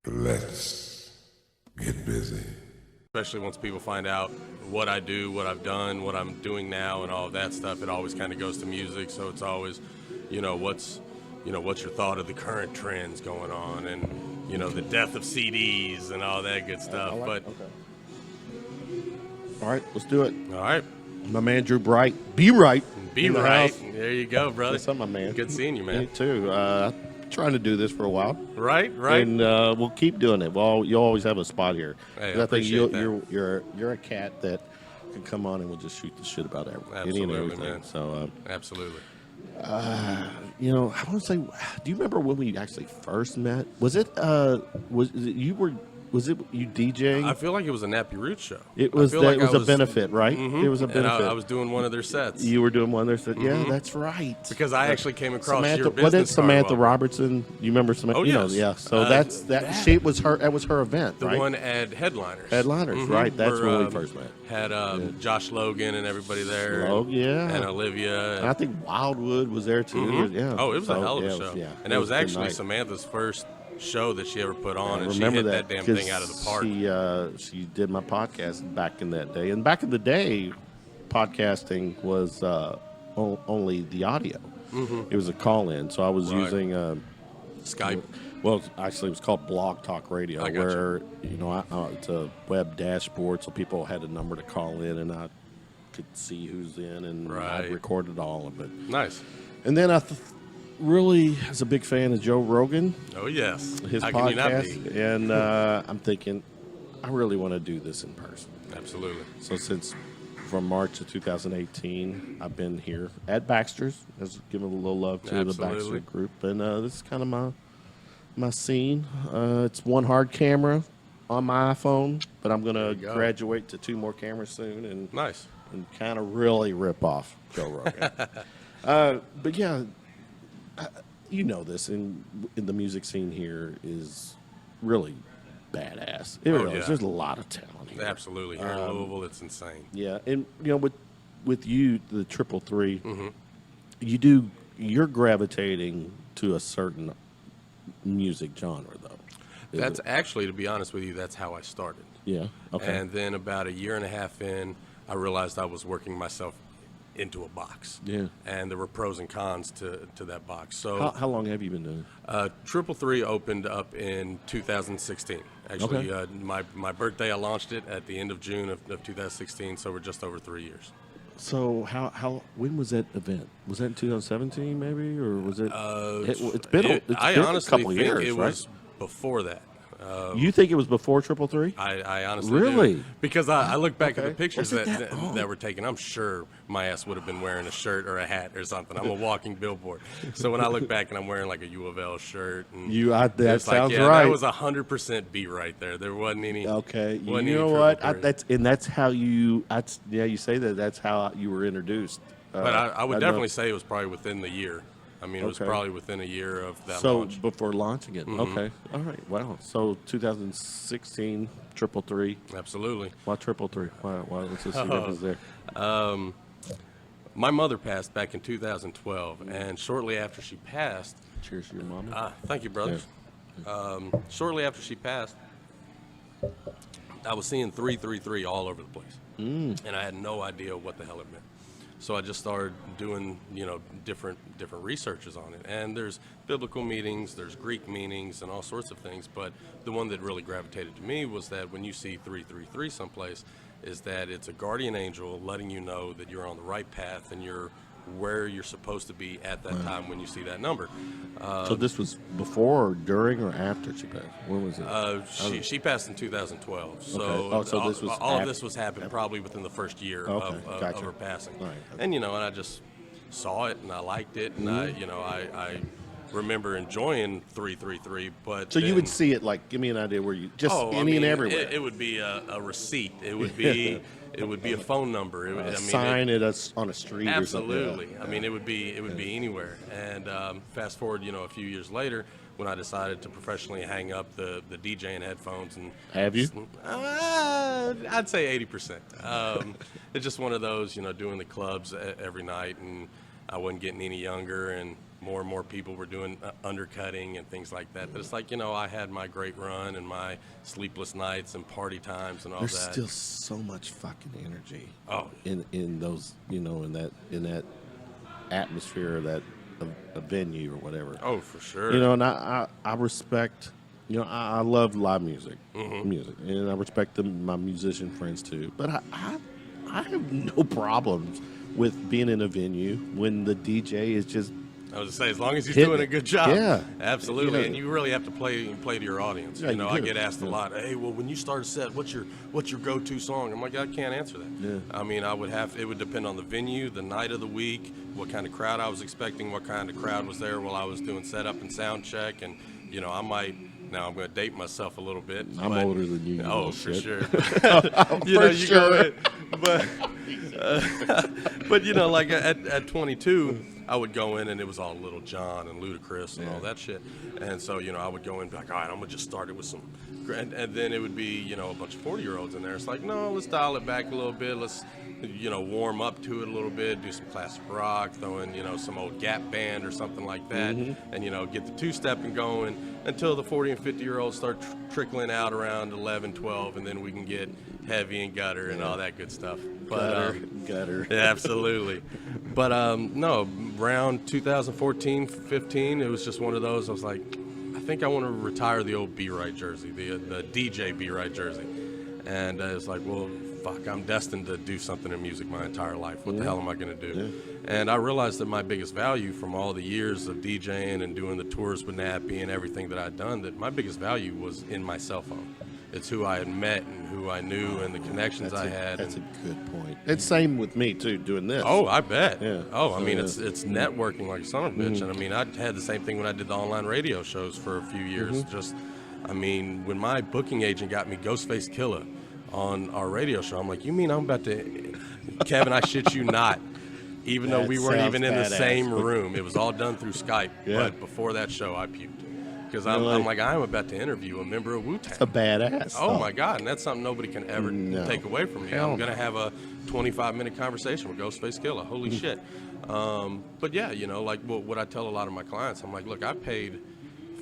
Let's get busy. Especially once people find out what I do, what I've done, what I'm doing now, and all of that stuff, it always kind of goes to music. So it's always, what's your thought of the current trends going on, and the death of CDs and all that good stuff. Okay. All right, let's do it. All right, My man Drew Bright. Be right. be in the right. house. There you go, brother. What's up, my man? Good seeing you, man. Me too. Trying to do this for a while. Right. And we'll keep doing it. Well, you'll always have a spot here. Hey, I 'Cause I think appreciate that. you're a cat that can come on and we'll just shoot the shit about everything. Absolutely, and everything. man. So, Absolutely. I want to say, do you remember when we actually first met? Was it you DJing? I feel like it was a Nappy Roots show. It was a benefit, right? Mhm. It was a And benefit. I was doing one of their sets. You were doing one there. Yeah, that's right. Because I actually came across Samantha, your what business did Samantha card. Robertson? You remember Samantha? Oh, You know, yes. yeah. So that was her event, The right? one at Headliners. Headliners, right? That's Where, when we first met. Had Josh Logan and everybody there. Oh yeah, And Olivia. And I think Wildwood was there too. Mhm. Yeah. Oh, it was a So, hell of a yeah, it show. yeah, And it that was a good actually night. Samantha's first show that she ever put on, I and she remember hit that damn 'cause thing out of the park. She did my podcast back in that day, and back in the day, podcasting was only the audio. It was a call-in, so I was Right. using Skype. Well, actually, it was called Blog Talk Radio, I got where it's a web dashboard, so people had a number to call in, and I could see who's in, and I Right. recorded all of it. Nice. And then I really was a big fan of Joe Rogan, Oh, yes. his How can you not podcast, be? and I'm thinking, I really want to do this in person. Absolutely. So since from March of 2018, I've been here at Baxter's. I was giving a little love to the Absolutely. Baxter group, and this is kind of my scene. It's one hard camera on my iPhone, but I'm going to you go. graduate to 2 more cameras soon and Nice. kind of really rip off Joe Rogan. But yeah, you know this, in the music scene here is really badass. It really is. yeah. There's a lot of talent here. Absolutely. Here in Louisville, it's insane. Yeah, and with you, the 333, Mm-hmm. you're gravitating to a certain music genre, though. Is That's it? actually, to be honest with you, that's how I started. Yeah. Okay. And then about a year and a half in, I realized I was working myself into a box. Yeah. And there were pros and cons to that box. So How long have you been doing it? 333 opened up in 2016. Actually, Okay. my birthday, I launched it at the end of June of 2016, so we're just over 3 years. So when was that event? Was that in 2017 maybe, or was it? It's been I a honestly couple of think years, it right? was before that. You think it was before 333? I honestly Really? do. Because I look back at the Okay. pictures Was it that, that long? that were taken. I'm sure my ass would have been wearing a shirt or a hat or something. I'm a walking billboard. So when I look back and I'm wearing like a U of L shirt, and That it's like, sounds yeah, right. That was 100% beat right there. There wasn't any. Okay, wasn't you any know what? 333. That's how you. You say that. That's how you were introduced. But I would know. definitely say it was probably within the year. I mean, it was Okay. probably within a year of that So launch. before launching it. Okay, all right. Wow. So 2016, 333. Absolutely. Why 333? Why? What's the significance there? My mother passed back in 2012, and shortly after she passed, Cheers to your mama. thank you, brothers. Shortly after she passed, I was seeing 333 all over the place, and I had no idea what the hell it meant. So I just started doing, different researches on it. And there's biblical meanings, there's Greek meanings, and all sorts of things. But the one that really gravitated to me was that when you see 333 someplace, is that it's a guardian angel letting you know that you're on the right path and you're where you're supposed to be at that time when you see that number. So this was before, or during, or after she passed? When was it? She passed in 2012, so, Okay. Oh, so this was all of after- this was happening probably within the first year Okay, of gotcha. her passing. Right, okay. And and I just saw it and I liked it, and I remember enjoying 333. But So you then- would see it, like, give me an idea where you just I any mean, and everywhere. It would be a receipt. It would be it would be a phone number. Sign it on a street or something. Absolutely. I mean, it would be anywhere. And fast forward, a few years later, when I decided to professionally hang up the DJing headphones and Have you? I'd say 80%. It's just one of those, doing the clubs every night, and I wasn't getting any younger, and more and more people were doing undercutting and things like that. But it's like, I had my great run and my sleepless nights and party times and all There's that. still so much fucking energy. Oh. In those, in that atmosphere of that a venue or whatever. Oh, for sure. And I respect. I love live music, and I respect my musician friends too. But I have no problems with being in a venue when the DJ is just. I was to say, as long as he's hitting doing a it. good job. Yeah. Absolutely. And you really have to play to your audience. Yeah, you I do. get asked a lot, hey, well, when you start a set, what's your go-to song? I'm like, I can't answer that. Yeah. I mean, it would depend on the venue, the night of the week, what kind of crowd I was expecting, what kind of crowd was there while I was doing setup and sound check. And, I might, now I'm going to date myself a little bit. I'm older than you. Oh, for shit. sure. For sure. But like at 22, I would go in and it was all Little John and Ludacris and all that shit. And so, I would go in and be like, all right, I'm going to just start it with some. And then it would be, a bunch of 40-year-olds in there. It's like, no, let's dial it back a little bit. Let's, warm up to it a little bit, do some classic rock, throw in, some old Gap band or something like that. And, get the two-stepping going until the 40 and 50-year-olds start trickling out around 11, 12, and then we can get heavy and gutter and all that good stuff. But, Gutter. Yeah, absolutely. But no, around 2014, 15, it was just one of those. I was like, I think I want to retire the old B-Right jersey, the DJ B-Right jersey. And it's like, well, fuck, I'm destined to do something in music my entire life. What the hell am I going to do? Yeah. And I realized that my biggest value from all the years of DJing and doing the tours with Nappy and everything that I'd done, that my biggest value was in my cell phone. It's who I had met and who I knew and the connections I had. That's a good point. It's same with me too, doing this. Oh, I bet. Yeah. Oh, I mean, it's networking like a son of a bitch. And I mean, I had the same thing when I did the online radio shows for a few years. Just, I mean, when my booking agent got me Ghostface Killer on our radio show, I'm like, you mean I'm about to, Kevin, I shit you not. Even though we weren't even in the same room. It was all done through Skype. Yeah. But before that show, I puked. Because I'm like, I'm about to interview a member of Wu-Tang. A badass. Oh, my God. And that's something nobody can ever take away from me. Hell I'm going to have a 25-minute conversation with Ghostface Killer. Holy shit. But, yeah, like what I tell a lot of my clients, I'm like, look, I paid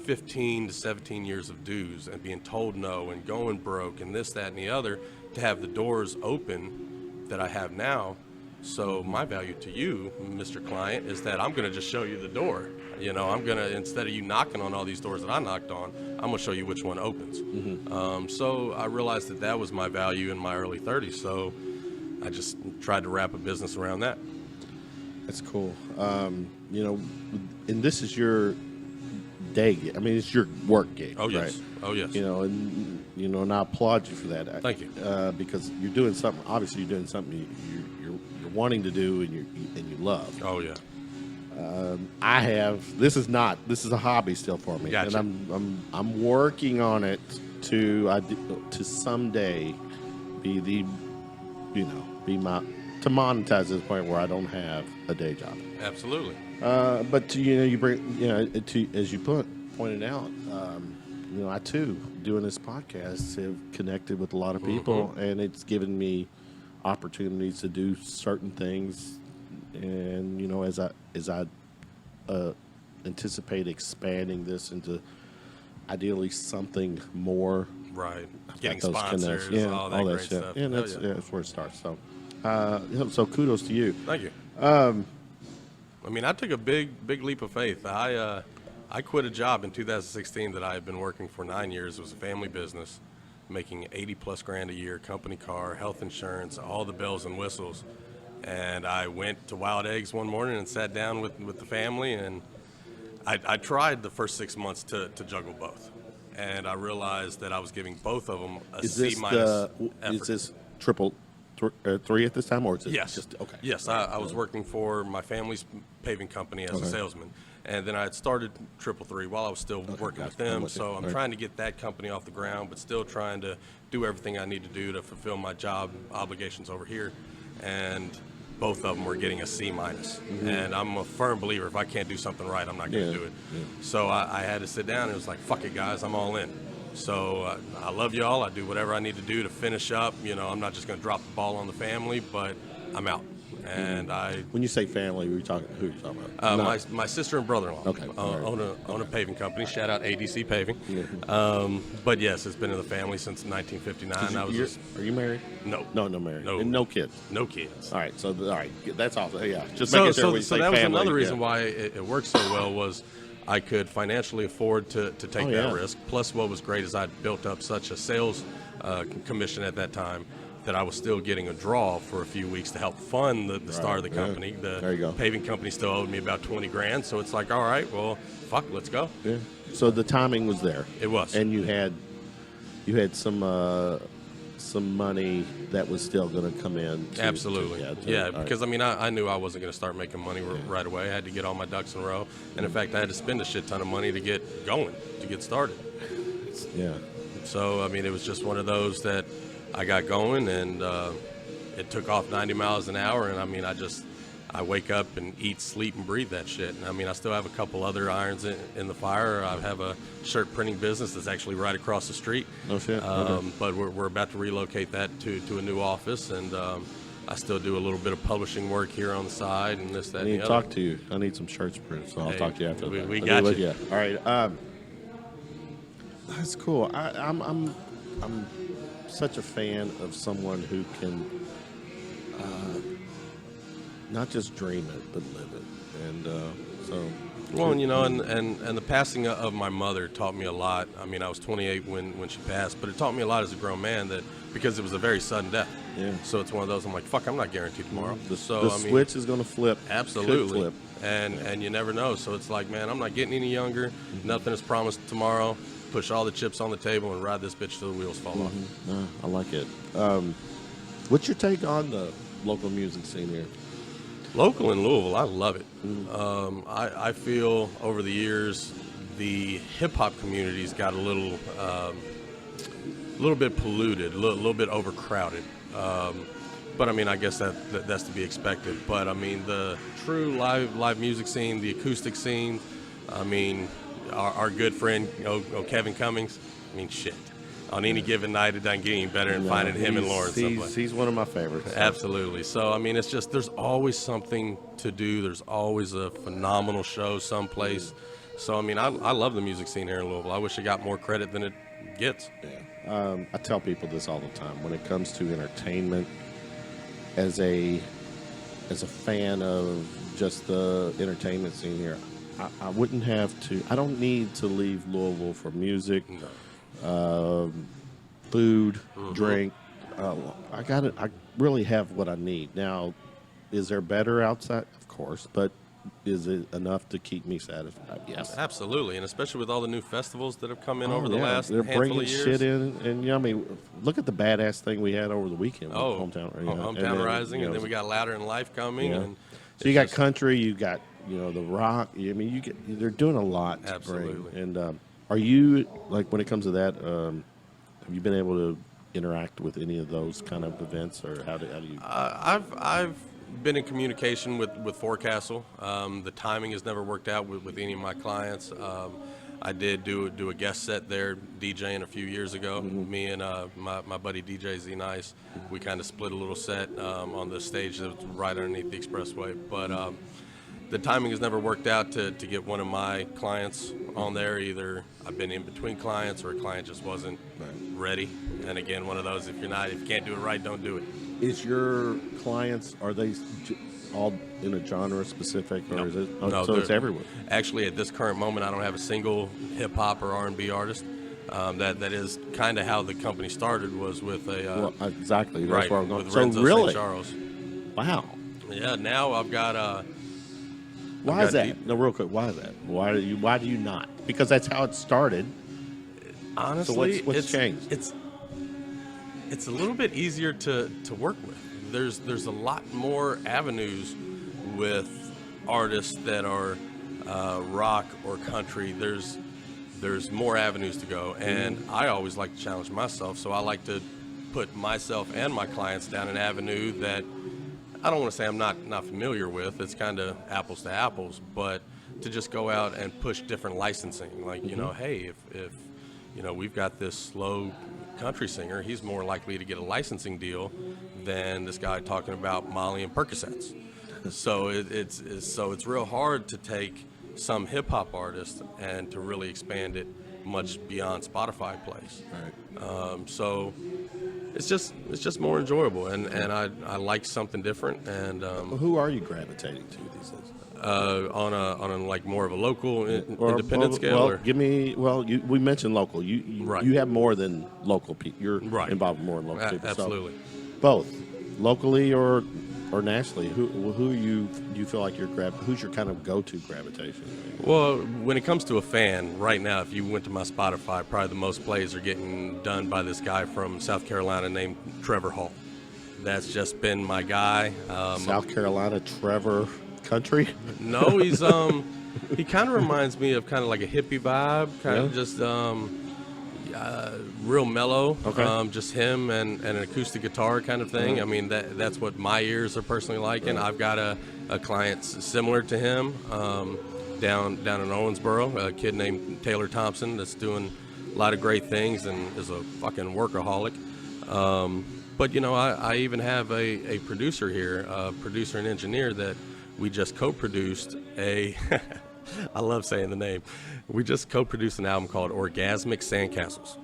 15 to 17 years of dues and being told no and going broke and this, that, and the other to have the doors open that I have now. So my value to you, Mr. Client, is that I'm going to just show you the door. I'm going to, instead of you knocking on all these doors that I knocked on, I'm going to show you which one opens. So I realized that was my value in my early 30s. So I just tried to wrap a business around that. That's cool. And this is your day gig. I mean, it's your work gig. Oh, yes. Right? Oh, yes. And I applaud you for that. Thank you. Because you're doing something, obviously you're doing something you're wanting to do and you love. Oh, yeah. This is a hobby still for me. Gotcha. And I'm working on it to someday be to monetize to the point where I don't have a day job. Absolutely. But you bring as you pointed out, I too doing this podcast have connected with a lot of people, and it's given me opportunities to do certain things. And as I anticipate expanding this into ideally something more, right? I've Getting got those sponsors, connections. all that great shit. stuff. Yeah, that's where it starts. So, so kudos to you. Thank you. I mean, I took a big leap of faith. I quit a job in 2016 that I had been working for 9 years. It was a family business, making 80+ grand a year, company car, health insurance, all the bells and whistles. And I went to Wild Eggs one morning and sat down with the family, and I tried the first 6 months to juggle both. And I realized that I was giving both of them a C- effort. Is this triple three at this time, or is it Yes. just okay? Yes, I was working for my family's paving company as a salesman, and then I had started 333 while I was still working with them. So I'm trying to get that company off the ground, but still trying to do everything I need to do to fulfill my job obligations over here. And both of them were getting a C-. And I'm a firm believer, if I can't do something right, I'm not going to do it. Yeah. So I had to sit down and it was like, fuck it, guys, I'm all in. So I love y'all. I do whatever I need to do to finish up. I'm not just going to drop the ball on the family, but I'm out. and When you say family, who are you talking about? my sister and brother-in-law Okay. own a paving company. Shout out ADC Paving. But yes, it's been in the family since 1959. Are you married? No. No married. No. And no kids. No kids. All right. So all right, that's awesome. Yeah. Just So, making sure so, we so say that was family. another reason Yeah. why it worked so well was I could financially afford to take Oh, that yeah. risk. Plus, what was great is I'd built up such a sales commission at that time that I was still getting a draw for a few weeks to help fund the start of the yeah. company. The There you go. paving company still owed me about 20 grand, so it's like, all right, well, fuck, let's go. Yeah. So the timing was there. It was. And you had some money that was still going to come in. Absolutely. All Because right. I knew I wasn't going to start making money right away. I had to get all my ducks in a row. And in fact, I had to spend a shit ton of money to get going, to get started. Yeah. So, it was just one of those that I got going, and it took off 90 miles an hour. And I wake up and eat, sleep, and breathe that shit. And I still have a couple other irons in the fire. I have a shirt printing business that's actually right across the street. Oh shit. Okay. But we're about to relocate that to a new office, and I still do a little bit of publishing work here on the side, and this, that, I and need the to other. talk to you. I need some shirts printed, so I'll talk to you after that. We got you. Yeah. All right. That's cool. I'm such a fan of someone who can not just dream it but live it, and so. Well, and the passing of my mother taught me a lot. I was 28 when she passed, but it taught me a lot as a grown man because it was a very sudden death. Yeah. So it's one of those, I'm like, fuck, I'm not guaranteed tomorrow. The So switch is going to flip. Absolutely. Could flip. And you never know. So it's like, man, I'm not getting any younger. Nothing is promised tomorrow. Push all the chips on the table and ride this bitch till the wheels fall off. No, I like it. What's your take on the local music scene here? Local in Louisville, I love it. I feel over the years the hip hop community's got a little bit polluted, a little bit overcrowded. But I guess that's to be expected. But the true live music scene, the acoustic scene, our good friend Kevin Cummings, shit. On any given night, it doesn't get any better than finding him in Lawrence someplace. He's one of my favorites. So. Absolutely. So, it's just, there's always something to do. There's always a phenomenal show someplace. So, I love the music scene here in Louisville. I wish it got more credit than it gets. Yeah. I tell people this all the time. When it comes to entertainment, as a fan of just the entertainment scene here, I wouldn't have to. I don't need to leave Louisville for music. No. Food, drink. I got it. I really have what I need. Now, is there better outside? Of course, but is it enough to keep me satisfied? Yes, Absolutely, and especially with all the new festivals that have come in over the yeah. last They're handful bringing of years. shit in, and look at the badass thing we had over the weekend. With Hometown, Hometown Rising, and then we got Louder in Life coming. Yeah. And So you got country, you got the rock. They're doing a lot. To Absolutely. bring. And are you when it comes to that? Have you been able to interact with any of those kind of events, or how do you? I've been in communication with Forecastle. The timing has never worked out with any of my clients. I did do a guest set there DJing a few years ago. Me and my buddy DJ Z Nice, we kind of split a little set on the stage that was right underneath the expressway. But the timing has never worked out to get one of my clients on there. Either I've been in between clients, or a client just wasn't ready. And again, one of those, if you can't do it right, don't do it. Is your clients, are they all in a genre specific, or is it? No, so it's everywhere. Actually, at this current moment, I don't have a single hip hop or R&B artist. That is kind of how the company started, was with a Exactly. That's right, where I'm going. with So Renzo really, St. Charles. wow. Yeah, now I've got Why is got that? No, real quick. Why is that? Why do you not? Because that's how it started. honestly, So what's changed? It's a little bit easier to work with. There's a lot more avenues with artists that are rock or country. There's more avenues to go, and I always like to challenge myself. So I like to put myself and my clients down an avenue that I don't want to say I'm not familiar with. It's kind of apples to apples, but to just go out and push different licensing. Like, hey, if we've got this slow country singer, he's more likely to get a licensing deal than this guy talking about Molly and Percocets. So it's real hard to take some hip hop artist and to really expand it much beyond Spotify plays. Right. So it's just more enjoyable, and I like something different. And Who are you gravitating to these days? on a like more of a local independent scale. Well, or? give me. Well, we mentioned local. You Right. you have more than local people. You're Right. involved more in local people. Absolutely. So both locally or nationally. Who you feel like who's your kind of go-to gravitation? Well, when it comes to a fan, right now, if you went to my Spotify, probably the most plays are getting done by this guy from South Carolina named Trevor Hall. That's just been my guy. South Carolina, Trevor Country. No, he's he kind of reminds me of kind of like a hippie vibe, kind of just real mellow. Okay. Just him and an acoustic guitar kind of thing. I mean, that's what my ears are personally liking. I've got a client similar to him down in Owensboro, a kid named Taylor Thompson that's doing a lot of great things and is a fucking workaholic. But you know, I even have a producer here, a producer and engineer that we just co-produced I love saying the name. We just co-produced an album called Orgasmic Sandcastles.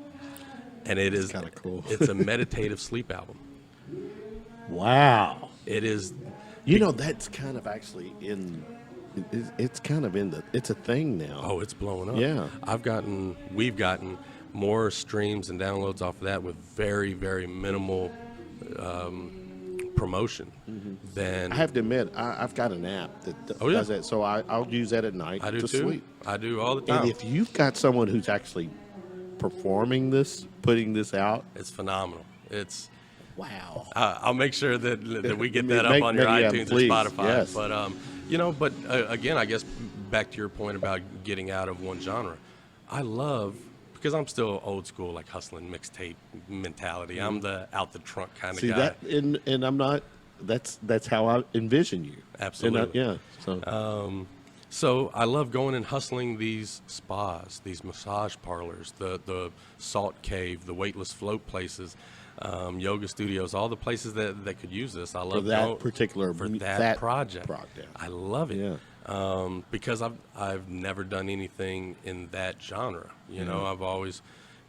And it is kind of cool. It's a meditative sleep album. Wow. It is. You know, that's kind of actually it's kind of it's a thing now. Oh, it's blowing up. Yeah. We've gotten more streams and downloads off of that with very, very minimal promotion than. I have to admit, I've got an app that yeah? does that, so I'll use that at night I do to too. sleep. I do all the time. And if you've got someone who's actually performing this, putting this out, It's phenomenal. It's. wow. I'll make sure that we get that up on your yeah, iTunes please, or Spotify. yes. But you know, again, I guess back to your point about getting out of one genre. I love, because I'm still old school, like hustling mixtape mentality. I'm the out the trunk kind See of guy. that, and I'm not. That's how I envision you. Absolutely. And So So I love going and hustling these spas, these massage parlors, the salt cave, the weightless float places, yoga studios, all the places that could use this. I love that particular for that that project. project. I love it. Yeah. Because I've never done anything in that genre. You know, I've always,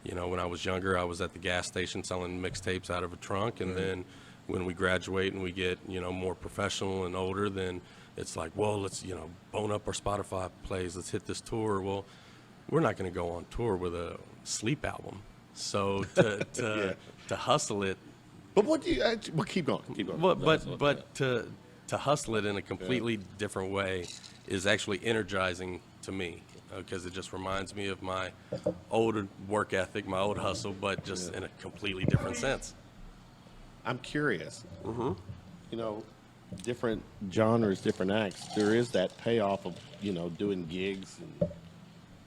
you know, when I was younger, I was at the gas station selling mixtapes out of a trunk, and then when we graduate and we get, you know, more professional and older, then it's like, well, let's, you know, bone up our Spotify plays. Let's hit this tour. Well, we're not going to go on tour with a sleep album. So to hustle it. But what do you? Well, keep going. Keep going. But to hustle it in a completely different way is actually energizing to me, because it just reminds me of my old work ethic, my old hustle, but just in a completely different sense. I'm curious. You know, different genres, different acts. There is that payoff of, you know, doing gigs. And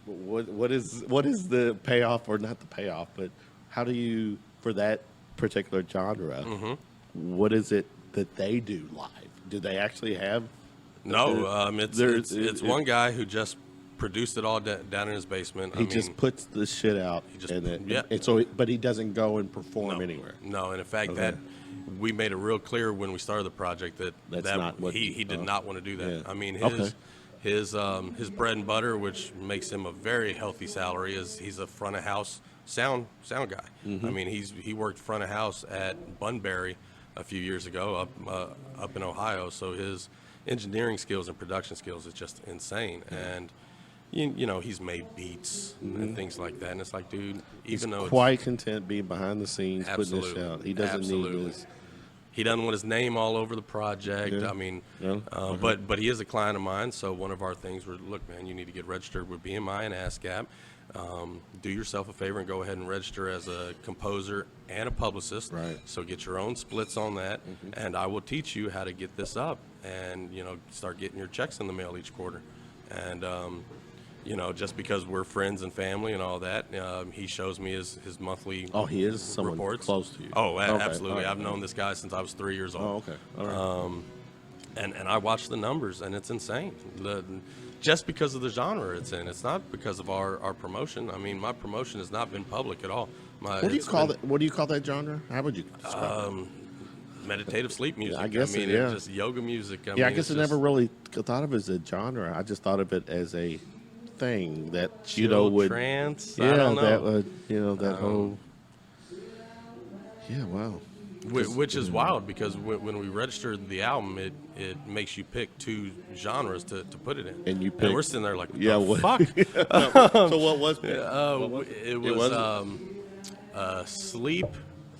what is the payoff, or not the payoff, but how do you, for that particular genre, what is it that they do live? Do they actually have? No, it's one guy who just produced it all down in his basement. He just puts the shit out, but he doesn't go and perform anywhere. No, and in fact, that we made it real clear when we started the project that not what he did not want to do that. Yeah. I mean, his bread and butter, which makes him a very healthy salary, is he's a front of house sound guy. I mean, he worked front of house at Bunbury a few years ago up in Ohio. So his engineering skills and production skills is just insane. And you know, he's made beats and things like that. And it's like, dude, even though quite content being behind the scenes, putting this Absolutely. out. He doesn't need this. He doesn't want his name all over the project. Yeah. I mean, Yeah. but he is a client of mine. So one of our things was, look, man, you need to get registered with BMI and ASCAP. Do yourself a favor and go ahead and register as a composer and a publicist. Right. So get your own splits on that, and I will teach you how to get this up, and you know, start getting your checks in the mail each quarter. And you know, just because we're friends and family and all that, he shows me his monthly. Oh, he is someone reports. close to you. Oh, Okay. absolutely. All right. I've known this guy since I was 3 years old. Oh, okay. All right. And I watch the numbers, and it's insane. Just because of the genre it's in. It's not because of our promotion. I mean, my promotion has not been public at all. What do you call that? What do you call that genre? How would you describe it? Meditative sleep music. I guess I mean, yeah. it's just yoga music. I I mean, guess I it's never just really thought of it as a genre. I just thought of it as a thing that chill, would trance. yeah I don't know. that would that whole wow. Which is wild because when we registered the album, it makes you pick two genres to put it in. And you and picked- we're sitting there like, Yeah, what what- the fuck? So what was picked? It It was sleep.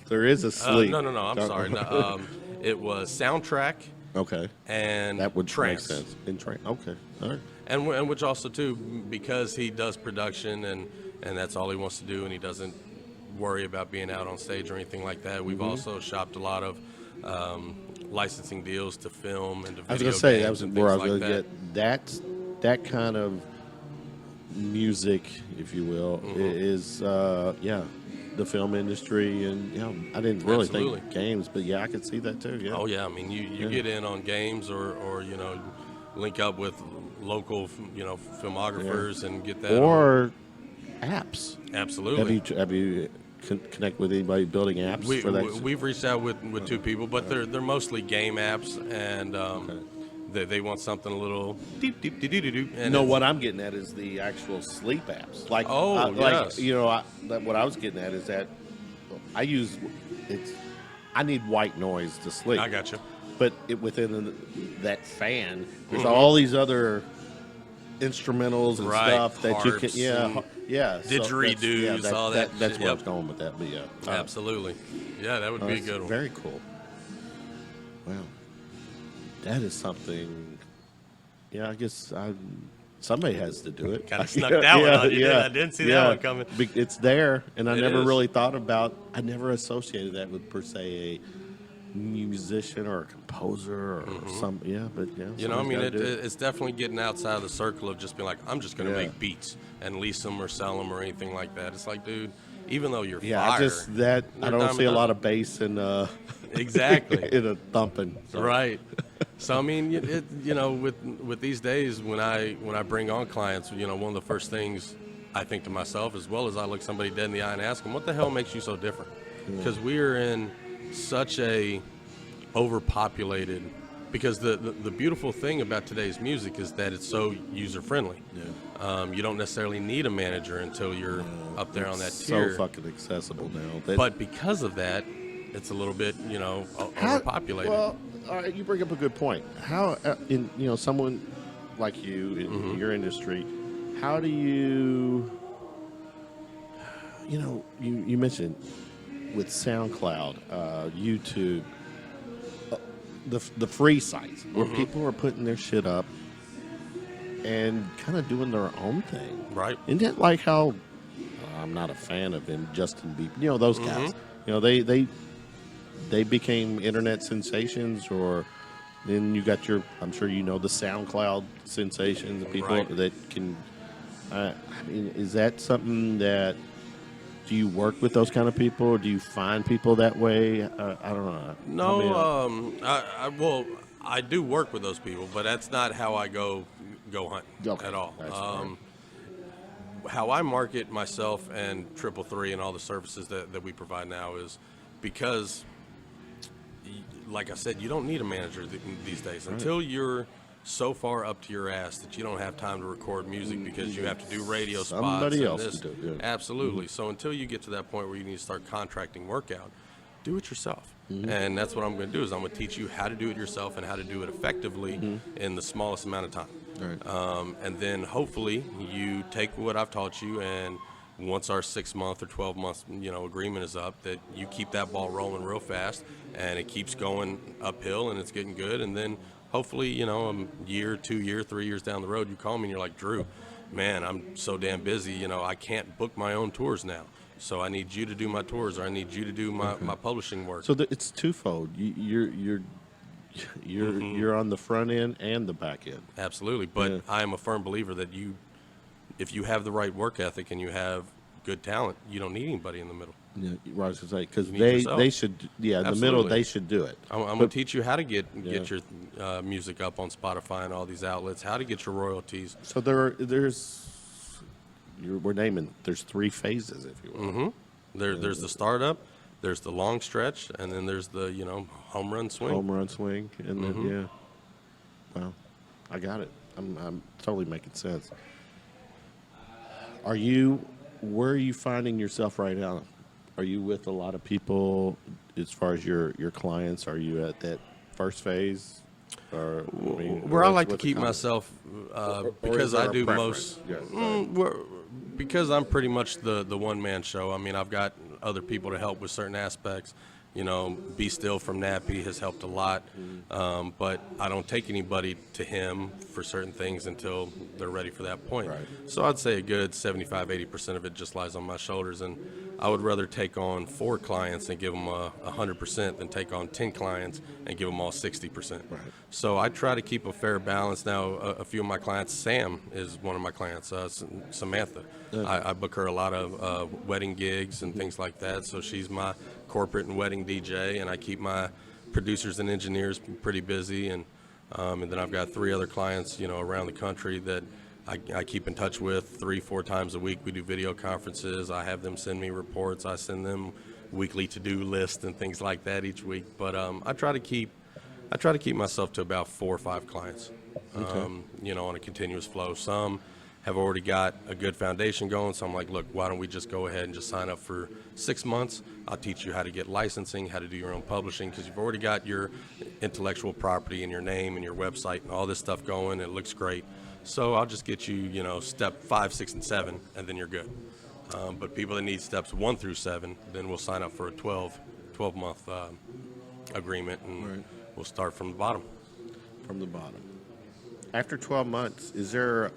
There is a sleep. No, I'm sorry. No, it was soundtrack Okay, and that would trance. make sense. In trance. Okay, all right. And which also too, because he does production and that's all he wants to do, and he doesn't worry about being out on stage or anything like that. We've also shopped a lot of licensing deals to film and to I was video gonna say games that was and where I things was like gonna that. get that kind of music, if you will, is the film industry, and I didn't really Absolutely. think games, but I could see that too. Yeah. Oh yeah, I mean you get in on games or link up with local filmographers and get that. Or apps. Absolutely. Have you connect with anybody building apps for that? We've reached out with two people, but they're mostly game apps, and they want something a little deep. And No, what I'm getting at is the actual sleep apps. Like, yes. what I was getting at is that I need white noise to sleep. I got you. But within that fan, there's all these other instrumentals and Right, stuff that you can, harps and that's didgeridoos, all that That's shit, where I yep. was going with that. But yeah, Absolutely. Yeah, that would be a that's good one. Very cool. Wow, that is something. Yeah, I guess somebody has to do it. Kinda snuck that one on you, didn't I? Didn't see that one coming. It's there, and I It never is. really thought about. I never associated that with per se a musician or a composer or some. Yeah, but yeah. You know, I mean, somebody's gotta do it's definitely getting outside of the circle of just being like, I'm just going to Yeah. make beats and lease them or sell them or anything like that. It's like, dude, even though you're Yeah, fire, I just I they're don't dime see a a lot dozen. of bass in Exactly. in a thumping. So. Right. So I mean, with these days when I bring on clients, one of the first things I think to myself, as well as I look somebody dead in the eye and ask them, what the hell makes you so different? Because we are in such a overpopulated. Because the beautiful thing about today's music is that it's so user friendly. Yeah. You don't necessarily need a manager until you're up there on that It's tier. so fucking accessible now. But because of that, it's a little bit overpopulated. Well, all right, you bring up a good point. How in someone like you in your industry, how do you you mentioned with SoundCloud, YouTube, the free sites where people are putting their shit up and kind of doing their own thing. Right. Isn't it like how I'm not a fan of him, Justin Bieber, those guys. They became internet sensations, or then you got I'm sure the SoundCloud sensations, the people Right. that can. I mean, is that something that? Do you work with those kind of people, or do you find people that way? I don't know. No, I do work with those people, but that's not how I go hunting at all. That's fair. How I market myself and 333 and all the services that we provide now is because, like I said, you don't need a manager these days until you're so far up to your ass that you don't have time to record music because you have to do radio spots. Somebody and else this. to do it, yeah. Absolutely. So until you get to that point where you need to start contracting work out, do it yourself. And that's what I'm going to do is I'm going to teach you how to do it yourself and how to do it effectively in the smallest amount of time. Right. And then hopefully you take what I've taught you, and once our 6-month or 12-month agreement is up, that you keep that ball rolling real fast and it keeps going uphill and it's getting good. And then hopefully, a year, 2 year, 3 years down the road, you call me and you're like, Drew, man, I'm so damn busy, I can't book my own tours now. So I need you to do my tours, or I need you to do my publishing work. So it's twofold. You're on the front end and the back end. Absolutely. But Yeah. I am a firm believer that if you have the right work ethic and you have good talent, you don't need anybody in the middle. Yeah, right. I was gonna say because You need yourself. they should. Yeah, in the middle Absolutely. they should do it. I'm going to teach you how to get your music up on Spotify and all these outlets, how to get your royalties. So we're naming. There's 3 phases, if you will. There's the startup, there's the long stretch, and then there's the home run swing. Home run swing, and then yeah. Well, I got it. I'm totally making sense. Where are you finding yourself right now? Are you with a lot of people as far as your clients? Are you at that first phase? Or Where I like to keep myself, because I do most, because I'm pretty much the one-man show. I mean, I've got other people to help with certain aspects. Be Still from Nappy has helped a lot, but I don't take anybody to him for certain things until they're ready for that point. Right. So I'd say a good 75-80% of it just lies on my shoulders, and I would rather take on 4 clients and give them 100% than take on 10 clients and give them all 60%. Right. So I try to keep a fair balance. Now, a few of my clients, Sam is one of my clients, Samantha. I book her a lot of wedding gigs and things like that, so she's my corporate and wedding DJ, and I keep my producers and engineers pretty busy, and then I've got 3 other clients, around the country that I keep in touch with 3-4 times a week. We do video conferences. I have them send me reports. I send them weekly to-do lists and things like that each week. But I try to keep myself to about 4 or 5 clients, on a continuous flow. Some have already got a good foundation going, so I'm like, look, why don't we just go ahead and just sign up for 6 months? I'll teach you how to get licensing, how to do your own publishing, because you've already got your intellectual property and your name and your website and all this stuff going. It looks great. So I'll just get you, step 5, 6, and 7, and then you're good. But people that need steps 1 through 7, then we'll sign up for a 12-month agreement, and we'll start from the bottom. From the bottom. After 12 months, is there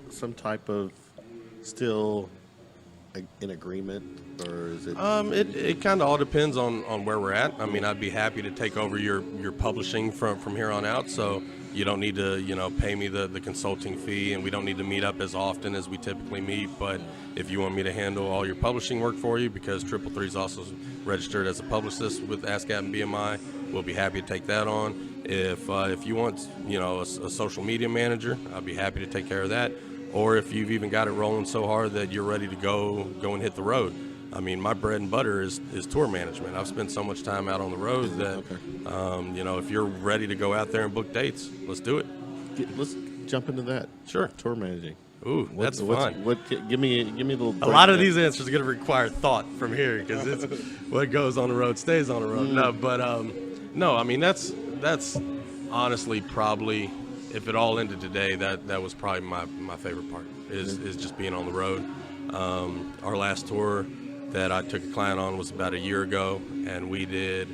some type of still an agreement, or is it? It kind of all depends on where we're at. I mean, I'd be happy to take over your publishing from here on out, so you don't need to pay me the consulting fee, and we don't need to meet up as often as we typically meet. But if you want me to handle all your publishing work for you, because 333 is also registered as a publicist with ASCAP and BMI, we'll be happy to take that on. If you want a social media manager, I'll be happy to take care of that. Or if you've even got it rolling so hard that you're ready to go and hit the road. I mean, my bread and butter is tour management. I've spent so much time out on the road that, if you're ready to go out there and book dates, let's do it. Let's jump into that. Sure. Tour managing. Ooh, that's fun. Give me a little. A lot of these answers are going to require thought from here, because it's what goes on the road stays on the road. No, but no, I mean that's honestly probably, if it all ended today, that was probably my favorite part is just being on the road. Our last tour that I took a client on was about a year ago, and we did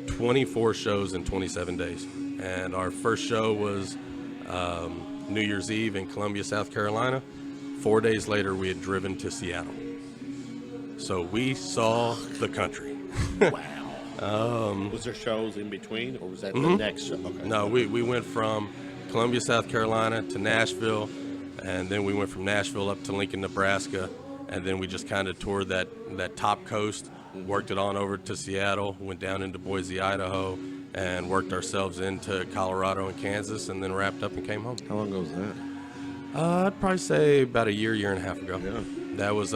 24 shows in 27 days. And our first show was New Year's Eve in Columbia, South Carolina. 4 days later, we had driven to Seattle. So we saw the country. Wow. Was there shows in between, or was that the next show? Okay. No, we went from Columbia, South Carolina to Nashville, and then we went from Nashville up to Lincoln, Nebraska, and then we just kind of toured that top coast, worked it on over to Seattle, went down into Boise, Idaho, and worked ourselves into Colorado and Kansas, and then wrapped up and came home. How long ago was that? I'd probably say about a year and a half ago. Yeah. That was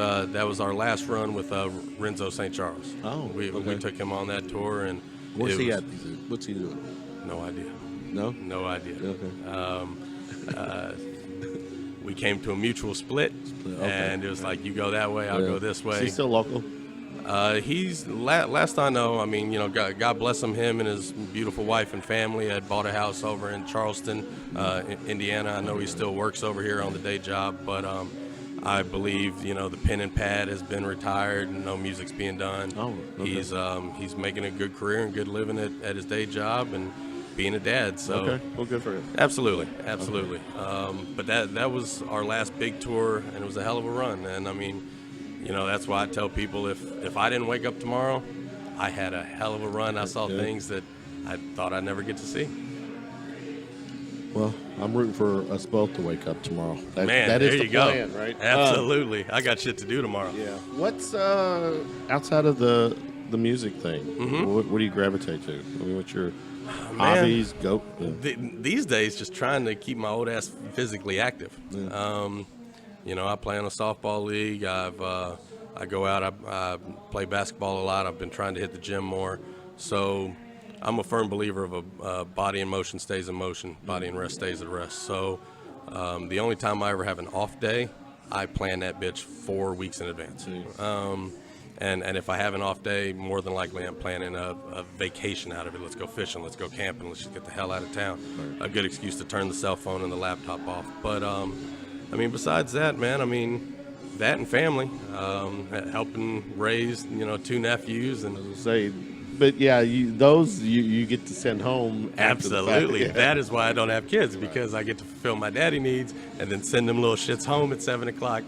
our last run with Renzo St. Charles. Oh, we took him on that tour, and what's he at? What's he doing? No idea. No? No idea. Okay. We came to a mutual split, and it was like, you go that way, I'll go this way. Is he still local? He's last I know. I mean, God bless him and his beautiful wife and family had bought a house over in Charleston, Indiana. I know he still works over here on the day job, but I believe the pen and pad has been retired and no music's being done. Oh, okay. He's making a good career and good living at his day job and being a dad. So okay, well, good for him. Absolutely. But that was our last big tour, and it was a hell of a run. And I mean, that's why I tell people if I didn't wake up tomorrow, I had a hell of a run. I saw things that I thought I'd never get to see. Well, I'm rooting for us both to wake up tomorrow. That there is the you plan, go. Right? Absolutely. I got shit to do tomorrow. Yeah. What's outside of the music thing? What do you gravitate to? I mean, what's your hobbies? Go. Yeah. These days, just trying to keep my old ass physically active. Yeah. I play in a softball league. I've I go out, I play basketball a lot. I've been trying to hit the gym more. So I'm a firm believer of a body in motion stays in motion, body in rest stays at rest. So the only time I ever have an off day, I plan that bitch 4 weeks in advance. And if I have an off day, more than likely I'm planning a vacation out of it. Let's go fishing, let's go camping, let's just get the hell out of town. A good excuse to turn the cell phone and the laptop off. But, I mean, besides that, man, I mean, that and family, helping raise, 2 nephews. And Say, but yeah, you get to send home. after the fact. absolutely. Yeah. That is why I don't have kids, because I get to fulfill my daddy needs and then send them little shits home at 7 o'clock.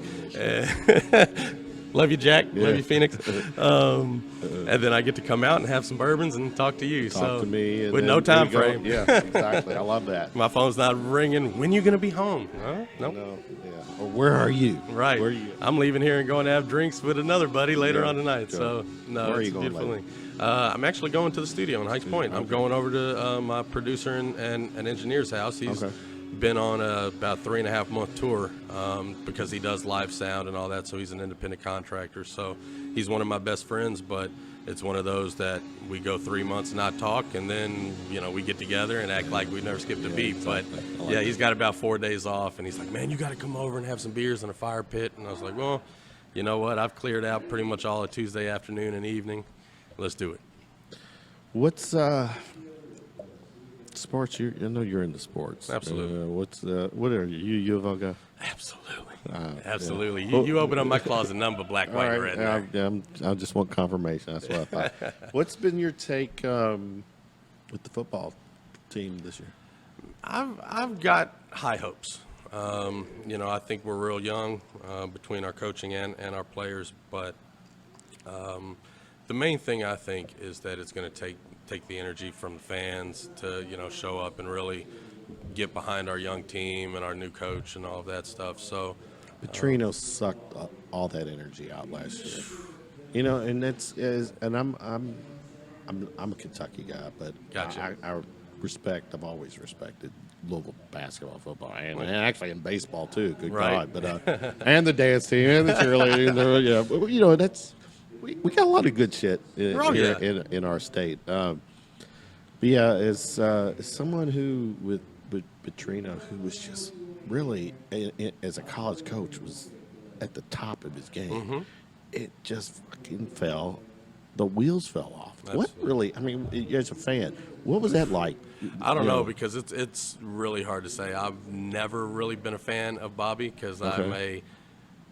Love you, Jack. Love you, Phoenix. And then I get to come out and have some bourbons and talk to you. Talk to me. And with then no time we go. frame. Yeah, exactly. I love that. My phone's not ringing. When you going to be home? Huh? Nope. No, yeah. Or where are you? Right. Where are you? I'm leaving here and going to have drinks with another buddy later on tonight. Sure. So, no, Where are it's you a going beautiful later? thing. I'm actually going to the studio in Heights Point. I'm going over to my producer and engineer's house. He's been on about 3.5 month tour because he does live sound and all that. So he's an independent contractor. So he's one of my best friends, but it's one of those that we go 3 months not talk, and then we get together and act like we never skipped a beat. Exactly. But yeah, he's got about 4 days off, and he's like, man, you got to come over and have some beers in a fire pit. And I was like, well, you know what? I've cleared out pretty much all of Tuesday afternoon and evening. Let's do it. What's sports? I know you're into sports. Absolutely. What are you? You U of L guy? Absolutely. Absolutely. Yeah. You open up my closet, none but black, white, and red. in there. I just want confirmation. That's what I thought. What's been your take with the football team this year? I've got high hopes. I think we're real young between our coaching and our players, but the main thing I think is that it's going to take the energy from the fans to show up and really get behind our young team and our new coach and all of that stuff. So Petrino sucked all that energy out last year. And I'm a Kentucky guy, but Gotcha. I've always respected Louisville basketball, football, and actually in baseball too. Good Right. God, but and the dance team and the cheerleading. But, that's we got a lot of good shit in our state. But yeah, as someone who with Petrino, who was just really as a college coach was at the top of his game, it just fucking fell. The wheels fell off. Absolutely. What really? I mean, as a fan, what was that like? I don't know, because it's really hard to say. I've never really been a fan of Bobby because I'm a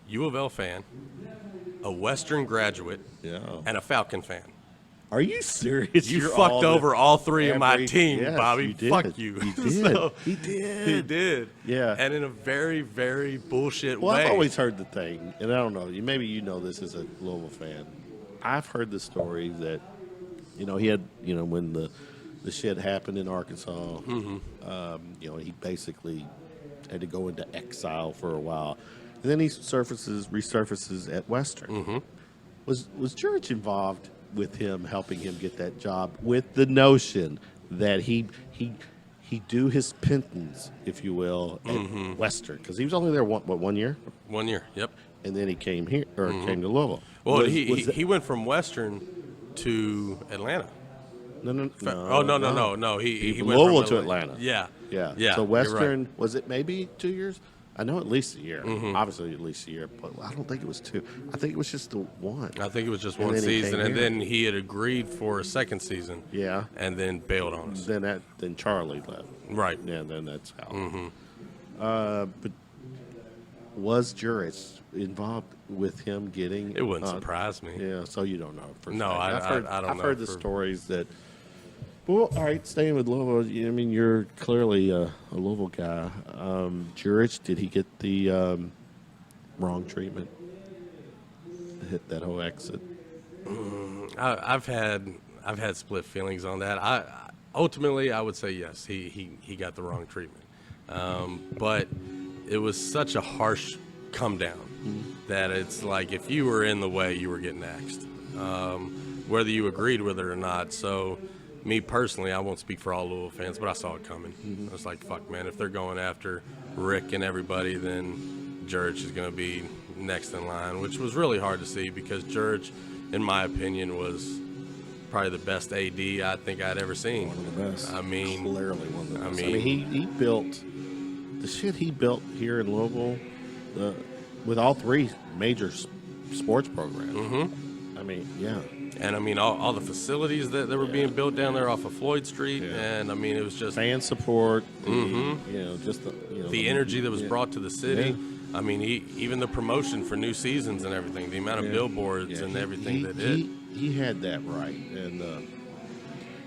U of L fan, a Western graduate, and a Falcon fan. Are you serious? You fucked over all three of my team, yes, Bobby. you did. Fuck you. He did. So, he did. He did. Yeah. And in a very, very bullshit Well, way. I've always heard the thing, and I don't know. Maybe you know this as a Louisville fan. I've heard the story that he had when the shit happened in Arkansas. He basically had to go into exile for a while, and then he resurfaces at Western. Was Church involved with him, helping him get that job, with the notion that he do his penance, if you will, at Western, because he was only there 1 year. 1 year. Yep. And then he came here, or came to Louisville. Well, he went from Western to Atlanta. No. He From went Louisville from to Atlanta. Yeah. So you're Western, right. was it maybe 2 years? I know at least a year. Obviously at least a year, but I don't think it was 2. I think it was just the 1. I think it was just And one then he season, came and here. then he had agreed for a second season. Yeah. And then bailed on us. Then Charlie left. Right. Yeah, then that's how. But was Juris involved with him getting? It wouldn't surprise me. Yeah, so you don't know. For No, fact. I don't know. I've heard the stories that. Well, all right, staying with Louisville. I mean, you're clearly a Louisville guy. Jurich, did he get the wrong treatment? Hit that whole exit. I've had split feelings on that. Ultimately, I would say yes. He got the wrong treatment, but it was such a harsh come down that it's like if you were in the way, you were getting axed, whether you agreed with it or not. So. Me personally, I won't speak for all Louisville fans, but I saw it coming. I was like, fuck, man, if they're going after Rick and everybody, then Jurich is going to be next in line, which was really hard to see because George, in my opinion, was probably the best AD I think I'd ever seen. One of the best. I mean, clearly one of the best. mean, he built the shit he built here in Louisville with all three major sports programs. Mm-hmm. I mean, yeah. And I mean, all the facilities that were being built down there off of Floyd Street, and I mean, it was just fan support. Mm-hmm. You know, just the energy that was brought to the city. Yeah. I mean, even the promotion for new seasons and everything, the amount of billboards and everything that he had that right. And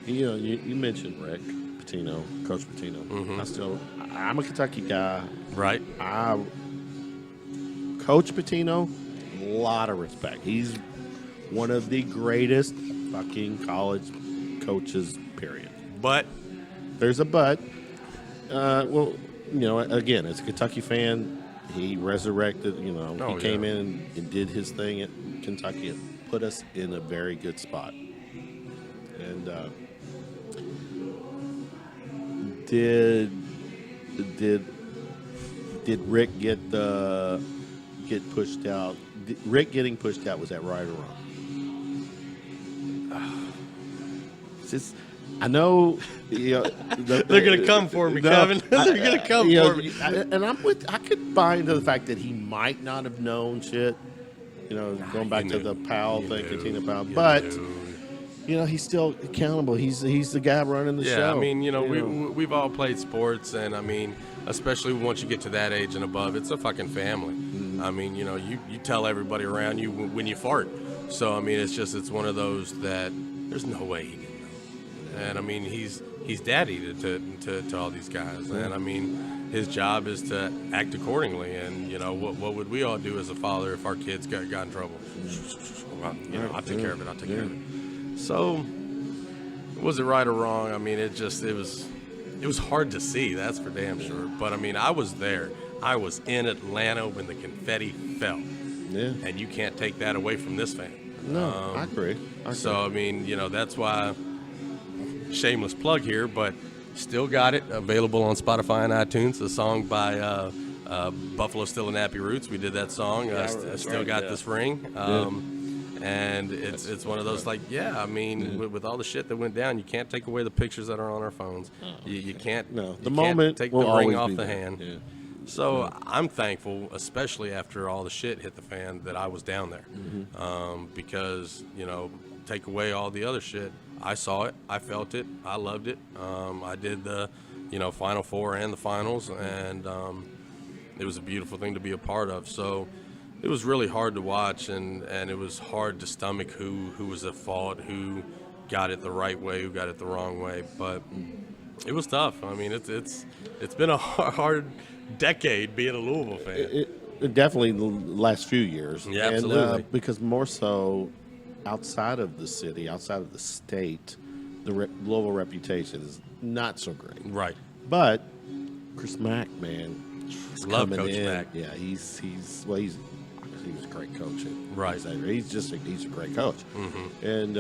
you mentioned Rick Pitino, Coach Pitino. Mm-hmm. I'm a Kentucky guy. Right. Coach Pitino, a lot of respect. He's one of the greatest fucking college coaches, period. But there's a but. Well, again, as a Kentucky fan, he resurrected. He came in and did his thing at Kentucky and put us in a very good spot. And did Rick get pushed out? Rick getting pushed out, was that right or wrong? I know they're going to come for me, Kevin. They're going to come for me. I could buy into the fact that he might not have known shit. Going back to the Powell thing, Katina Powell, but he's still accountable. He's the guy running the show. Yeah, I mean, we've all played sports, and I mean, especially once you get to that age and above, it's a fucking family. Mm-hmm. I mean, you tell everybody around you when you fart. So I mean, it's one of those that there's no way he didn't know. And I mean, he's daddy to all these guys, and I mean, his job is to act accordingly. And what would we all do as a father if our kids got in trouble? I'll take care of it. I'll take care of it. So, was it right or wrong? I mean, it was hard to see. That's for damn sure. But I mean, I was there. I was in Atlanta when the confetti fell. Yeah. And you can't take that away from this fan. No, I agree. So I mean, that's why. Shameless plug here, but still got it available on Spotify and iTunes. A song by Buffalo Still and Nappy Roots. We did that song. Still got this ring. And it's one of those I mean, with all the shit that went down, you can't take away the pictures that are on our phones. You can't. No, the moment take will the ring off be the there. hand. Yeah. So I'm thankful, especially after all the shit hit the fan, that I was down there, because take away all the other shit. I saw it, I felt it, I loved it. I did the, Final Four and the finals, and it was a beautiful thing to be a part of. So it was really hard to watch, and it was hard to stomach who was at fault, who got it the right way, who got it the wrong way. But it was tough. I mean, it's been a hard decade being a Louisville fan. It definitely the last few years. Yeah, absolutely. And, because more so outside of the city, outside of the state, the Louisville repetation is not so great. Right. But Chris Mack, man, he's love coming Coach in. Mack. Yeah, he was a great coach. Right. He's a great coach. Mm-hmm. And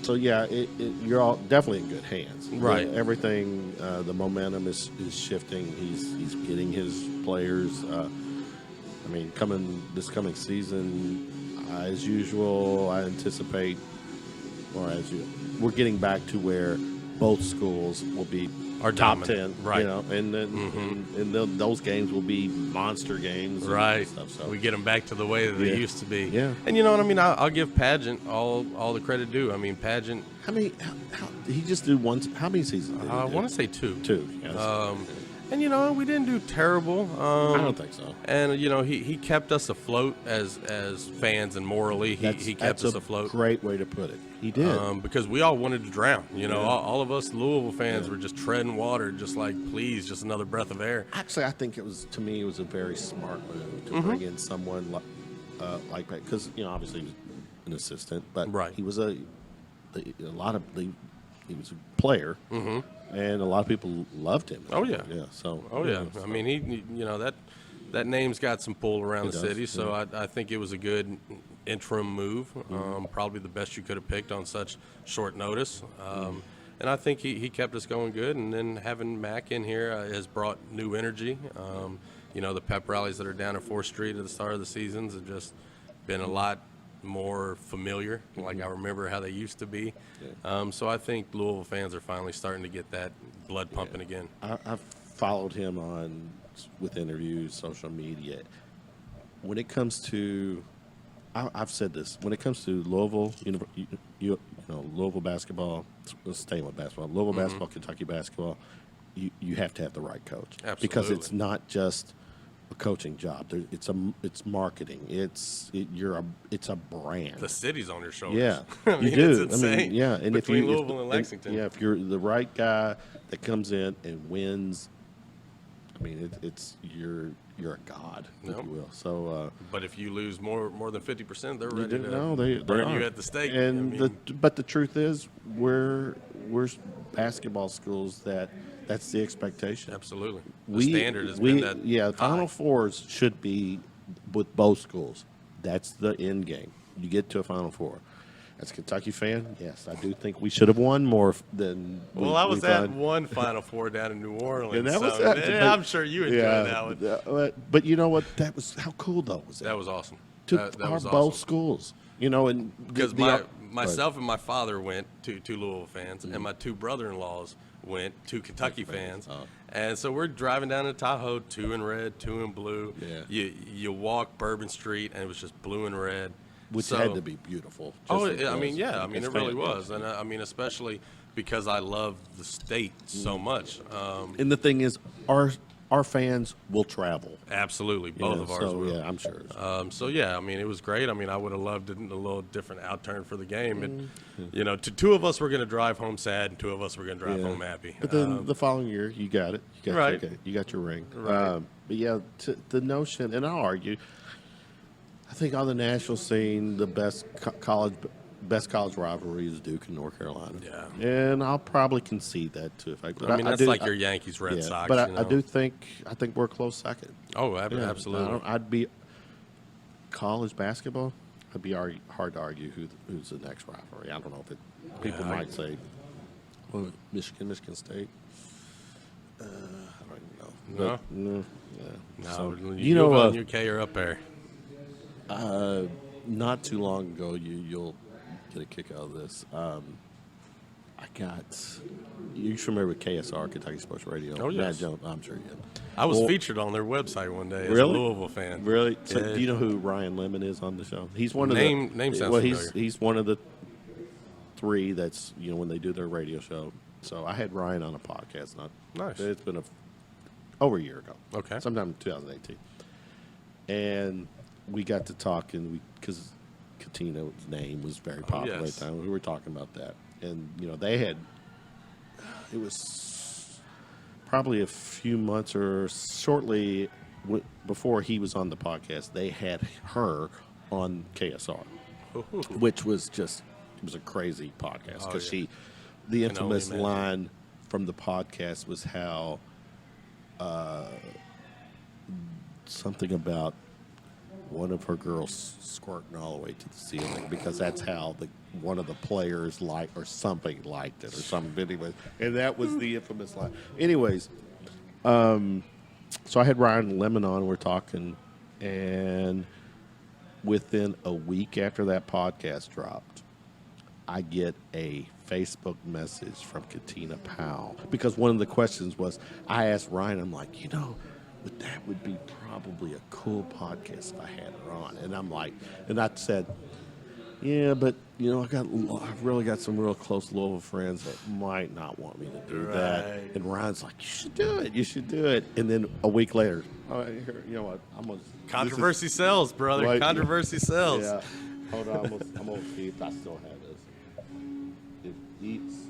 so yeah, you're all definitely in good hands. Right. Everything, the momentum is shifting. He's getting his players. I mean, this coming season, as usual, I anticipate, we're getting back to where both schools will be Our top dominant. 10, right? And then and those games will be monster games, right? And stuff, so. We get them back to the way that they used to be. Yeah. And you know what I mean? I'll give Pageant all the credit due. I mean, Pageant. How many? How he just do one? How many seasons? Did he I do? want to say 2. 2. Yes. And we didn't do terrible. I don't think so. And he kept us afloat as fans, and morally he kept us afloat. Great way to put it. He did. Because we all wanted to drown. All of us Louisville fans were just treading water, just like, please, just another breath of air. Actually, I think it was a very smart move to bring in someone like that, because obviously he was an assistant, but he was he was a player. Mm-hmm. And a lot of people loved him. Oh yeah, yeah. So I mean, he that name's got some pull around the city. So I think it was a good interim move. Probably the best you could have picked on such short notice. And I think he kept us going good. And then having Mac in here has brought new energy. The pep rallies that are down at 4th Street at the start of the seasons have just been a lot more familiar, like I remember how they used to be. So I think Louisville fans are finally starting to get that blood pumping again. I've followed him with interviews, social media. When it comes to, I've said this, when it comes to Louisville, Louisville basketball, staying with basketball, Louisville basketball, Kentucky basketball, you have to have the right coach. Absolutely. Because it's not just a coaching job. It's marketing. It's a brand. The city's on your shoulders. Yeah, I mean, you do. It's insane. And between Louisville and Lexington. if you're the right guy that comes in and wins, I mean, you're a god, if you will. So, but if you lose more than 50%, they're ready to they burn are. you at the stake. And but the truth is, we're basketball schools that's the expectation. Absolutely. The standard has been that. Yeah, high. Final Fours should be with both schools. That's the end game. You get to a Final Four. As a Kentucky fan, yes, I do think we should have won more than. I was at one Final Four down in New Orleans. And that was I'm sure you enjoyed that one. But you know what? That was how cool though was that? That was awesome. That was both awesome. schools. And Because myself and my father went to Louisville fans, and my 2 brother-in-laws went to Kentucky fans. And so we're driving down to Tahoe, 2 in red, 2 in blue. Yeah. You walk Bourbon Street, and it was just blue and red. Which had to be beautiful. It really was. And especially because I love the state so much. And the thing is, our fans will travel. Absolutely. Both of ours will. Yeah, I'm sure. It was great. I would have loved a little different outturn for the game. And, 2 of us were going to drive home sad, and 2 of us were going to drive home happy. But then the following year, you got it. Right. You got your ring. Right. But yeah, the notion, and I'll argue, I think on the national scene, the best college rivalry is Duke and North Carolina. Yeah. And I'll probably concede that too. That's like your Yankees, Red Sox. But I do think we're a close second. Oh, absolutely. I'd be college basketball. It'd be hard to argue who's the next rivalry. I don't know if people might say, well, Michigan State. I don't even know. No. Yeah. No, So, and UK are up there. not too long ago, you'll get a kick out of this. You remember KSR, Kentucky Sports Radio? Oh, yes. Matt Jones, I'm sure you did. I was featured on their website one day as a Really? Louisville fan. Really? So Yeah. do you know who Ryan Lemon is on the show? He's one of Name the sounds familiar. He's one of the 3 that's when they do their radio show. So I had Ryan on a podcast. Nice. It's been over a year ago. Okay. Sometime in 2018, and we got to talking because Katina's name was very popular yes. at the time. We were talking about that, and they had. It was probably a few months or shortly before he was on the podcast. They had her on KSR, which was it was a crazy podcast because the infamous line from the podcast was how something about one of her girls squirting all the way to the ceiling because that's how one of the players liked or something liked it or something anyway, and that was the infamous line. Anyways, so I had Ryan Lemon on. We're talking, and within a week after that podcast dropped, I get a Facebook message from Katina Powell because one of the questions was, I asked Ryan, I'm like, that would be probably a cool podcast if I had her on. And I'm like, and I said, yeah, but I've really got some real close Louisville friends that might not want me to do that. And Ryan's like, you should do it. And then a week later, you know what? Controversy sells, brother. Right. Controversy sells. Yeah. Hold on, I'm gonna see if I still have this.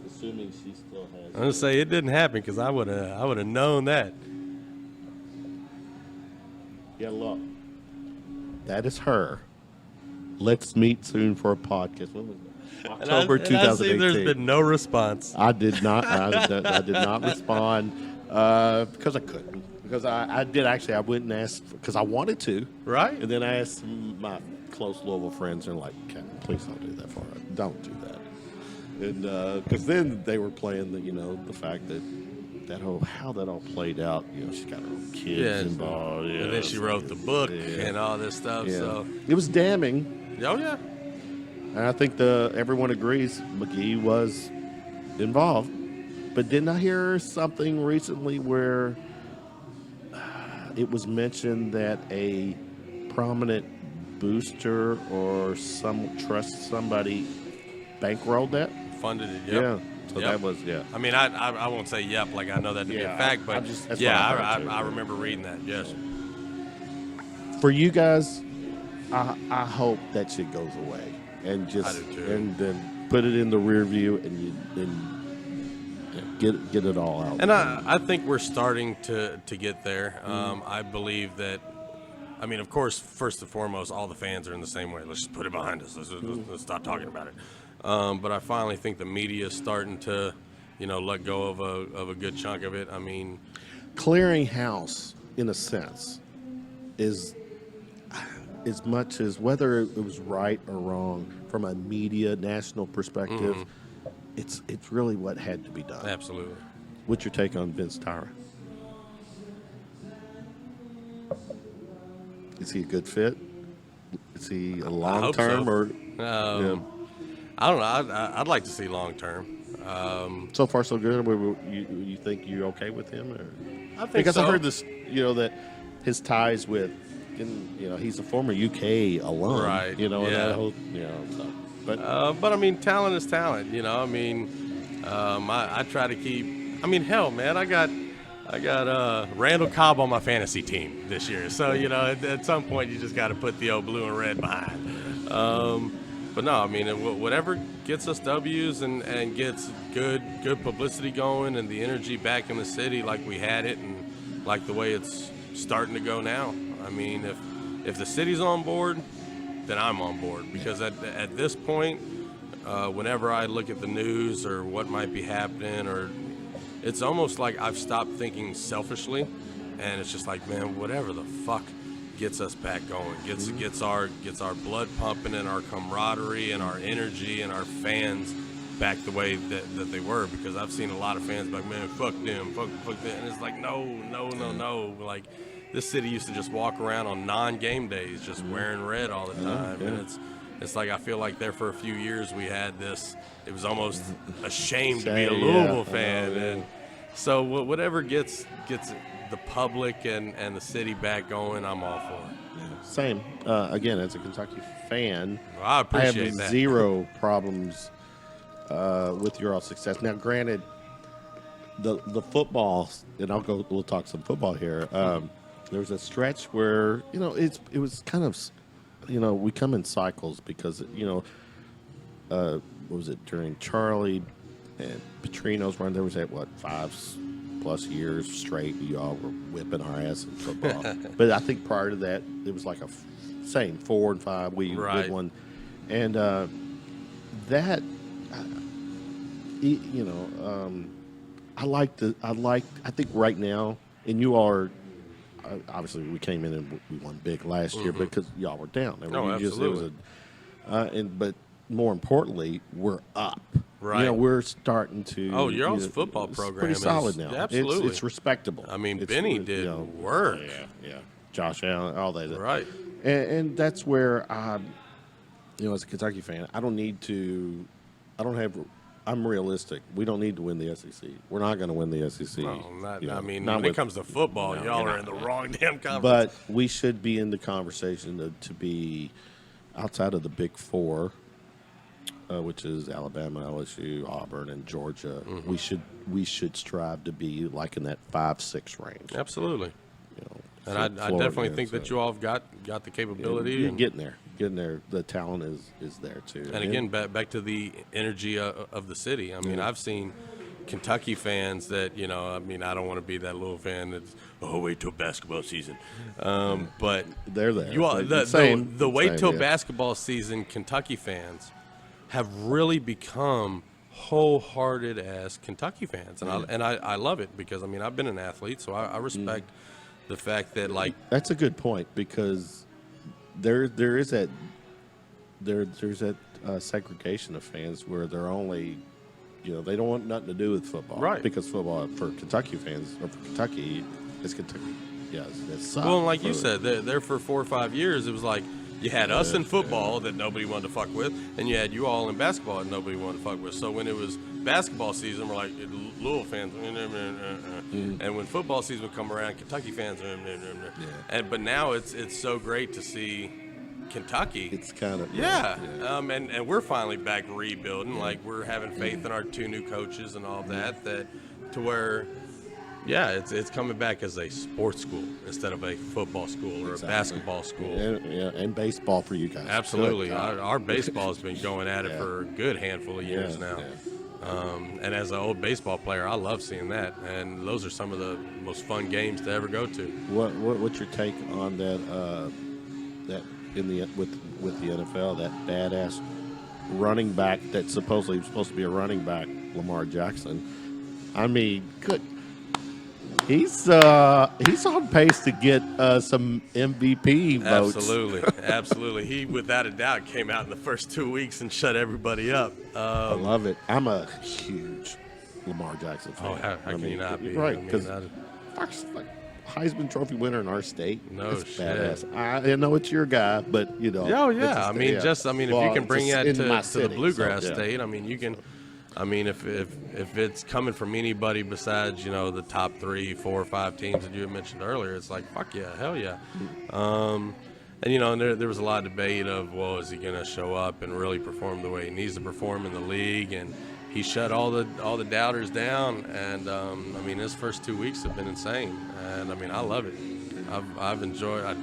Assuming she still has. I'm gonna say it didn't happen because I would have known that. Yeah, look. That is her. Let's meet soon for a podcast. When was that? October 2018. I see there's been no response. I did not. I did not respond because I couldn't. Because I did actually. I went and asked because I wanted to. Right. And then I asked some of my close Louisville friends, and they're like, "Captain, please don't do that for her. Don't do that." And because then they were playing the fact that how that all played out. She's got her own kids Yeah, involved. and then she wrote the book Yeah. and all this stuff. Yeah. So, It was damning, oh yeah, and I think everyone agrees McGee was involved. But didn't I hear something recently where it was mentioned that a prominent booster or somebody bankrolled that? funded it. Yep. Yeah. So Yep. that was I mean, I won't say yep, like I know that to be a Yeah, fact, but that's what yeah, I heard, too. I remember reading that. Yes. For you guys, I hope that shit goes away and just I do too. and then put it in the rear view and get it all out. And I think we're starting to get there. I believe that. I mean, of course, first and foremost, all the fans are in the same way. Let's just put it behind us. Let's stop talking about it. But I finally think the media is starting to, let go of a good chunk of it. I mean, Clearing house, in a sense, is as much as whether it was right or wrong from a media national perspective. It's really what had to be done. absolutely. What's your take on Vince Tyra? Is he a good fit? Is he a long hope term so. or? I don't know. I'd like to see long term. So far, so good. You think you're okay with him? Or? I think Because so. I heard this, that his ties with, he's a former UK alum, Right, And yeah. that whole, so. But I mean, talent is talent. I mean, I try to keep. I mean, hell, man, I got Randall Cobb on my fantasy team this year. So at some point you just got to put the old blue and red behind. But no, I mean, whatever gets us W's and gets good publicity going and the energy back in the city like we had it and like the way it's starting to go now. I mean, if the city's on board, then I'm on board, because at this point, whenever I look at the news or what might be happening, or it's almost like I've stopped thinking selfishly, and it's just like, man, whatever the fuck gets us back going, gets our blood pumping and our camaraderie and our energy and our fans back the way that they were, because I've seen a lot of fans like, man, fuck them, fuck them, and it's like, no, like, this city used to just walk around on non-game days just wearing red all the time. Yeah. And it's like, I feel like there for a few years we had this, it was almost a shame to be a Louisville fan. And so whatever gets the public and the city back going, I'm all for it. Same. Again, as a Kentucky fan, Well, I appreciate have that. zero problems with your all success. Now, granted, the football, and we'll talk some football here. There was a stretch where it was kind of we come in cycles because what was it during Charlie and Petrino's run? There was that 5+ years straight you all were whipping our ass in football. But I think prior to that it was like same 4 and 5 we Right. won, and that I think right now, and you all are. Obviously, we came in and we won big last year because y'all were down. Absolutely. But more importantly, we're up. Right. We're starting to. Oh, your all's football it's program pretty is- solid now. absolutely. It's respectable. I mean, It's, Benny did work. Yeah. Josh Allen, all that. Right. And that's where as a Kentucky fan, I'm realistic. We don't need to win the SEC. We're not going to win the SEC. No, not when with- it comes to football, No, y'all you're are not. in the wrong damn conference. But we should be in the conversation to be outside of the Big Four, which is Alabama, LSU, Auburn, and Georgia. We should strive to be like in that 5-6 range. Absolutely. And I Florida, definitely think that you all have got the capability. You're and, getting there. The talent is there too. and again, back to the energy of the city. I mean, I've seen Kentucky fans that, I don't want to be that little fan that's, wait till basketball season. But they're there. you all, Same. the wait Same, till yeah. basketball season, Kentucky fans have really become wholehearted as Kentucky fans. And I love it, because, I've been an athlete, so I respect the fact that, like, That's a good point, because there's that segregation of fans where they're only they don't want nothing to do with football, Right. Because football for Kentucky fans or for Kentucky, it's Kentucky. Yeah, it sucks. Well, and like you said, there for 4 or 5 years, it was like you had us in football that nobody wanted to fuck with, and you had you all in basketball that nobody wanted to fuck with. So when it was basketball season, we're like Louisville fans, and when football season would come around, Kentucky fans, but now it's so great to see Kentucky. It's kind of and we're finally back rebuilding. Like we're having faith in our 2 new coaches and all that to where. Yeah, it's coming back as a sports school instead of a football school or a basketball school. And baseball for you guys. Absolutely. Our baseball has been going at it for a good handful of years now. Yeah. And as an old baseball player, I love seeing that. And those are some of the most fun games to ever go to. What's your take on that? That in the with the NFL, that badass running back that supposedly was supposed to be a running back, Lamar Jackson. I mean, good. He's on pace to get some MVP votes. Absolutely. He, without a doubt, came out in the first 2 weeks and shut everybody up. I love it. I'm a huge Lamar Jackson fan. Oh, how can you not be? Right, because Heisman Trophy winner in our state. No shit. Badass. I know it's your guy, but Oh yeah. If you can bring that to the bluegrass so, state, I mean, you can. I mean, if it's coming from anybody besides the top 3, 4, 5 teams that you had mentioned earlier, it's like fuck yeah, hell yeah. And there was a lot of debate of, well, is he going to show up and really perform the way he needs to perform in the league? And he shut all the doubters down. And I mean, his first 2 weeks have been insane. And I mean, I love it. I've enjoyed.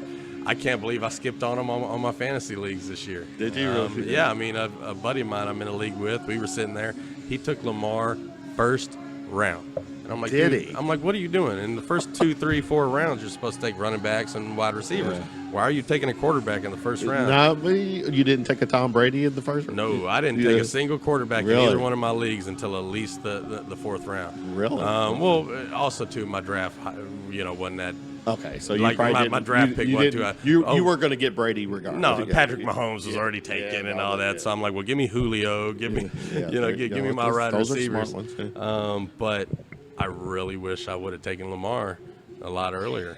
I can't believe I skipped on him on my fantasy leagues this year. Did you really? Yeah, I mean, a buddy of mine I'm in a league with, we were sitting there. He took Lamar first round. And I'm like, Did dude, he? I'm like, what are you doing? In the first 2, 3, 4 rounds, you're supposed to take running backs and wide receivers. Yeah. Why are you taking a quarterback in the first round? No, you didn't take a Tom Brady in the first round? No, I didn't take a single quarterback Really? in either one of my leagues until at least the 4th round. Really? Well, also, too, my draft, wasn't that. Okay, so you Like, probably my draft pick wasn't too high. You were going to get Brady regardless. No, Patrick Mahomes was already taken and all that. So I'm like, well, give me Julio, give me, give me my wide receivers. Those are smart ones, But I really wish I would have taken Lamar a lot earlier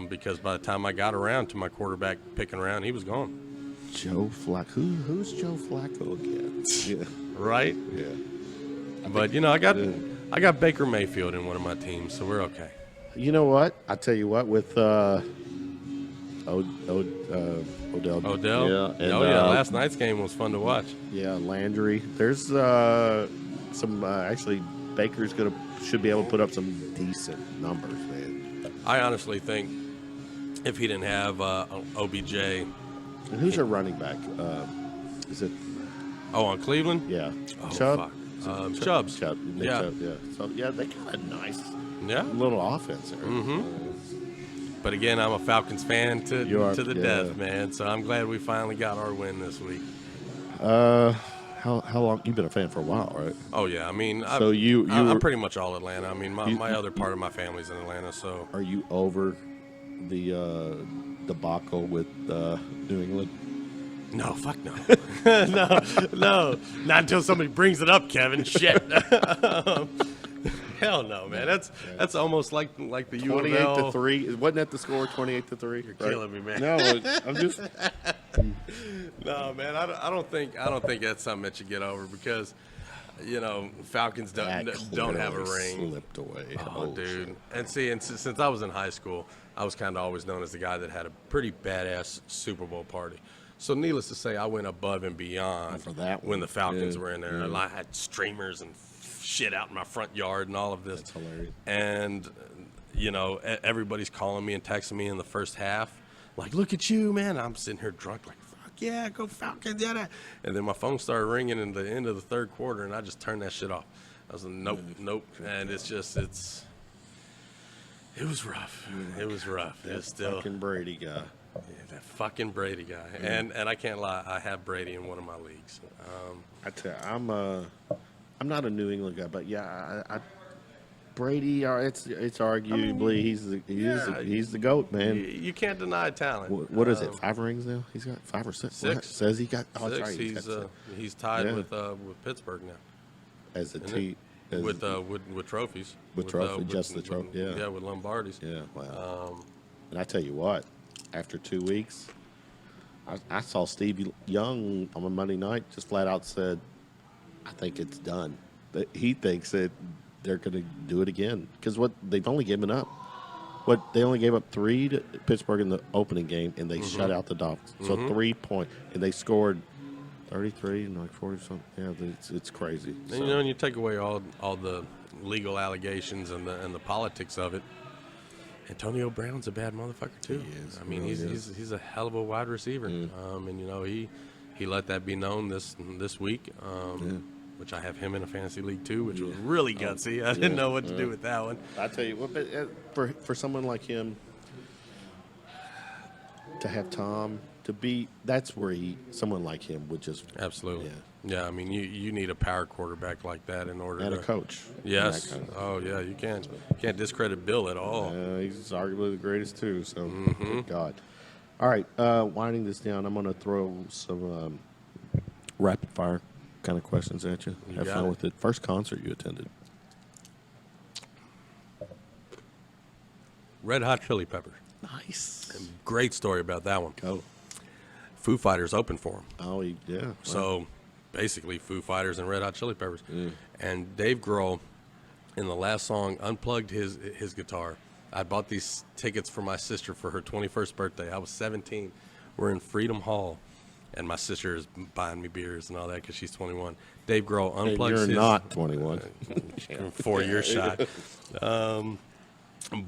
because by the time I got around to my quarterback picking around, he was gone. Joe Flacco. Who's Joe Flacco again? Yeah. Right? Yeah. But I got Baker Mayfield in one of my teams, so we're okay. You know what? I tell you what, with Odell. Odell? Yeah. And, Last night's game was fun to watch. Yeah, Landry. There's some actually Baker's should be able to put up some decent numbers, man. I honestly think if he didn't have OBJ. And who's a running back? Is it? Oh, on Cleveland? Yeah. Oh, Chubb? fuck. Chubbs. Chubb. Nick Yeah. Chubb, yeah. So they got a nice Yeah. little offense there. But again, I'm a Falcons fan to the yeah. death, man. So I'm glad we finally got our win this week. How long? You've been a fan for a while, right? Oh yeah, I mean, So I'm pretty much all Atlanta. I mean, my other part of my family's in Atlanta, so. Are you over the debacle with New England? No, fuck no. no, not until somebody brings it up, Kevin. Shit. Hell no, man. That's almost like the UFL. 28-3. Wasn't that the score? 28-3. You're killing me, man. No, I'm just. No, man. I don't think that's something that you get over because, Falcons don't have a ring. Slipped away. Oh, dude. Shit. And since I was in high school, I was kind of always known as the guy that had a pretty badass Super Bowl party. So needless to say, I went above and beyond for that when the Falcons were in there. Yeah. And I had streamers and shit out in my front yard and all of this. That's hilarious. And, everybody's calling me and texting me in the first half. Like, look at you, man. I'm sitting here drunk like, fuck yeah, go Falcons. Yeah. And then my phone started ringing in the end of the third quarter, and I just turned that shit off. I was like, nope. And it was rough. It was rough. That it's still fucking Brady guy. Yeah, that fucking Brady guy. And I can't lie, I have Brady in one of my leagues. I tell you, I'm not a New England guy, but yeah, Brady. It's arguably he's the GOAT, man. You can't deny talent. What is it? 5 rings now? He's got 5 or 6. 6. Says he got. Oh, 6. That's right. He's tied with Pittsburgh now. as a Isn't team. with trophies. With trophy, just the trophy, yeah. Yeah, with Lombardis. Yeah, wow. And I tell you what, after 2 weeks, I saw Steve Young on a Monday night just flat out said, I think it's done. That he thinks that they're going to do it again because what they've only given up. They only gave up 3 to Pittsburgh in the opening game, and they shut out the Dolphins. So 3 points, and they scored 33 and like 40 something. Yeah, it's crazy. And you know, and you take away all the legal allegations and the politics of it. Antonio Brown's a bad motherfucker too. He is. I mean, Really he's a hell of a wide receiver, and you know he let that be known this week. Which I have him in a fantasy league too, which was really gutsy. I didn't know what to do with that one. I tell you what, but for someone like him to have Tom to be, that's where someone like him would just Absolutely. Yeah. I mean, you need a power quarterback like that in order and to a coach. Yes. That kind of- Oh yeah, you can't discredit Bill at all. He's arguably the greatest too. So good God. All right, winding this down, I'm going to throw some rapid fire kind of questions at you. Have got fun it. with it. First concert you attended? Red Hot Chili Peppers. Nice. Great story about that one. Go. Foo Fighters opened for him. Oh, yeah. So basically Foo Fighters and Red Hot Chili Peppers. And Dave Grohl, in the last song, unplugged his guitar. I bought these tickets for my sister for her 21st birthday. I was 17. We're in Freedom Hall, and my sister is buying me beers and all that because she's 21. Dave Grohl And unplugs you're his... not 21. 4-year shot.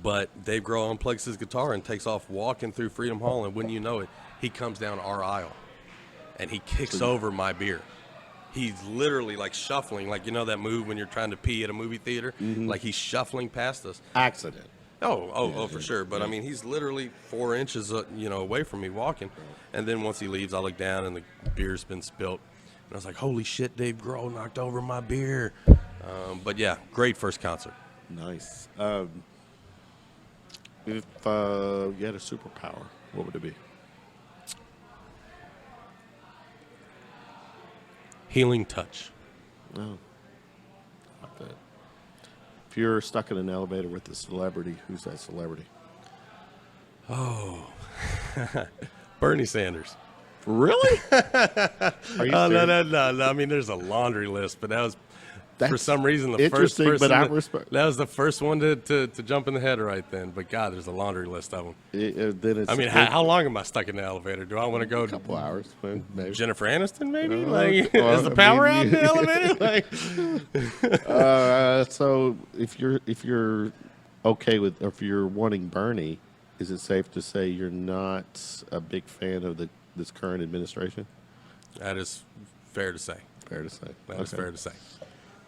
But Dave Grohl unplugs his guitar and takes off walking through Freedom Hall, and wouldn't you know it, he comes down our aisle, and he kicks over my beer. He's literally like shuffling, like you know that move when you're trying to pee at a movie theater? Like he's shuffling past us. Accident. Oh, for sure. But I mean, he's literally 4 inches, away from me walking. And then once he leaves, I look down and the beer's been spilt. And I was like, holy shit, Dave Grohl knocked over my beer. But yeah, great first concert. Nice. If you had a superpower, what would it be? Healing touch. No. Like that. If you're stuck in an elevator with a celebrity, who's that celebrity? Bernie Sanders. Really? Are you Oh, no. serious? I mean, there's a laundry list, but that was, for That's some reason, the first interesting, person. but I respect. That was the first one to jump in the head right then. But God, there's a laundry list of them. Then it's I mean, how long am I stuck in the elevator? Do I want to go a couple hours, maybe. Jennifer Aniston, maybe? Well, Is the power out in the elevator? So if you're okay with, or if you're wanting Bernie, is it safe to say you're not a big fan of this current administration? That is fair to say. Fair to say. That is fair to say.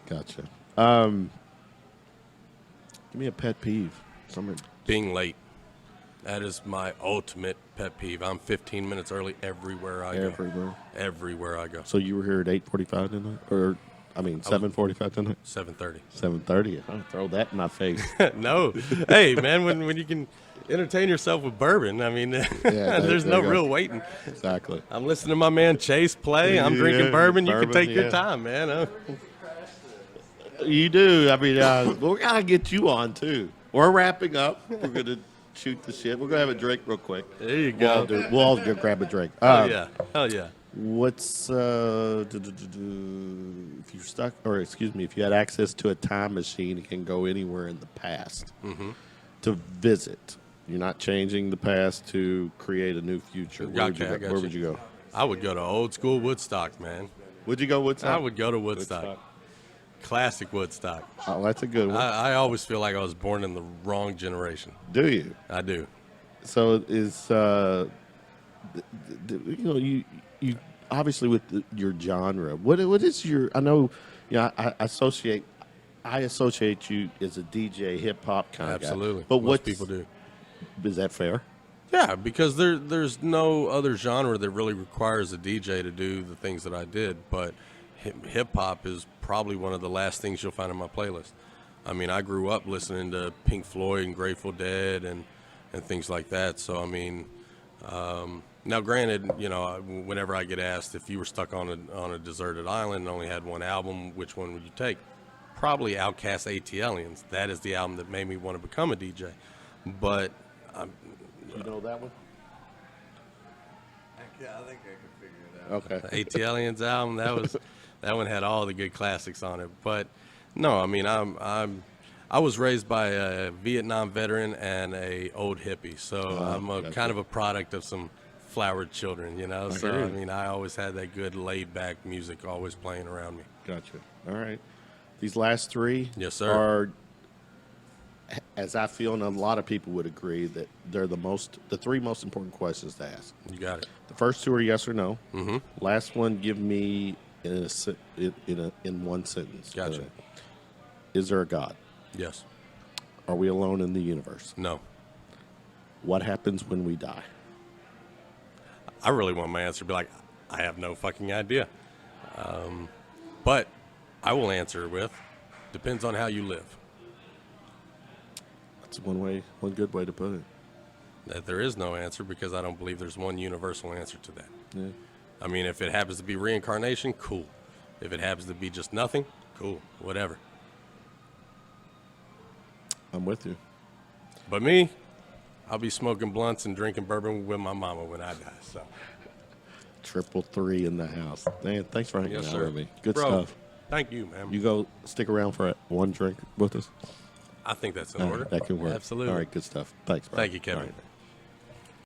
Gotcha. Give me a pet peeve. Being late. That is my ultimate pet peeve. I'm 15 minutes early everywhere I go. Everywhere I go. So you were here at 8:45 tonight, or 7:45 tonight. 7:30. 7:30. I'll throw that in my face. No. Hey, man, when you can entertain yourself with bourbon, I mean, there's there no you go. real waiting. Exactly. I'm listening to my man Chase play. I'm drinking Yeah, bourbon. You can bourbon, take your yeah. time, man. You do. I mean, we gotta get you on too. We're wrapping up. We're gonna shoot the shit. We're gonna have a drink real quick. There you go. We'll all go grab a drink. Hell yeah. What's if you're stuck, or excuse me, if you had access to a time machine, it can go anywhere in the past to visit. You're not changing the past to create a new future. Where would you go? I would go to old school Woodstock, man. Would you go Woodstock? I would go to Woodstock. Classic Woodstock. Oh, that's a good one. I always feel like I was born in the wrong generation. Do you? I do. So is you obviously with your genre. What is your? I know, I associate you as a DJ, hip hop kind of guy. Absolutely. But Most people do. Is that fair? Yeah, because there's no other genre that really requires a DJ to do the things that I did. But hip hop is probably one of the last things you'll find on my playlist. I mean, I grew up listening to Pink Floyd and Grateful Dead and things like that. So I mean, Now, granted, you know, whenever I get asked if you were stuck on a deserted island and only had one album, which one would you take? Probably Outkast ATLians. That is the album that made me want to become a DJ. But You know that one? Yeah, I think I can figure it out. Okay. ATLians album, that one had all the good classics on it. But no, I mean, I was raised by a Vietnam veteran and a old hippie, so I'm a gotcha. kind of a product of some flowered children, you know. So hear I you. mean, I always had that good laid back music always playing around me. Gotcha. All right. These last three Yes, sir. are, as I feel, and a lot of people would agree, that they're the three most important questions to ask. You got it. The first two are yes or no. Mm-hmm. Last one, give me in one sentence. Gotcha. Is there a God? Yes. Are we alone in the universe? No. What happens when we die? I really want my answer to be like, I have no fucking idea. But I will answer with, depends on how you live. That's one good way to put it. That there is no answer because I don't believe there's one universal answer to that. Yeah. I mean, if it happens to be reincarnation, cool. If it happens to be just nothing, cool. Whatever. I'm with you. But me, I'll be smoking blunts and drinking bourbon with my mama when I die. So, 333 in the house. Man, thanks for hanging yes, out sir. with me. Good Bro, stuff. Thank you, man. You go stick around for one drink with us. I think that's in All order. right, that can work. Absolutely. All right, good stuff. Thanks, bro. Thank you, Kevin. All right.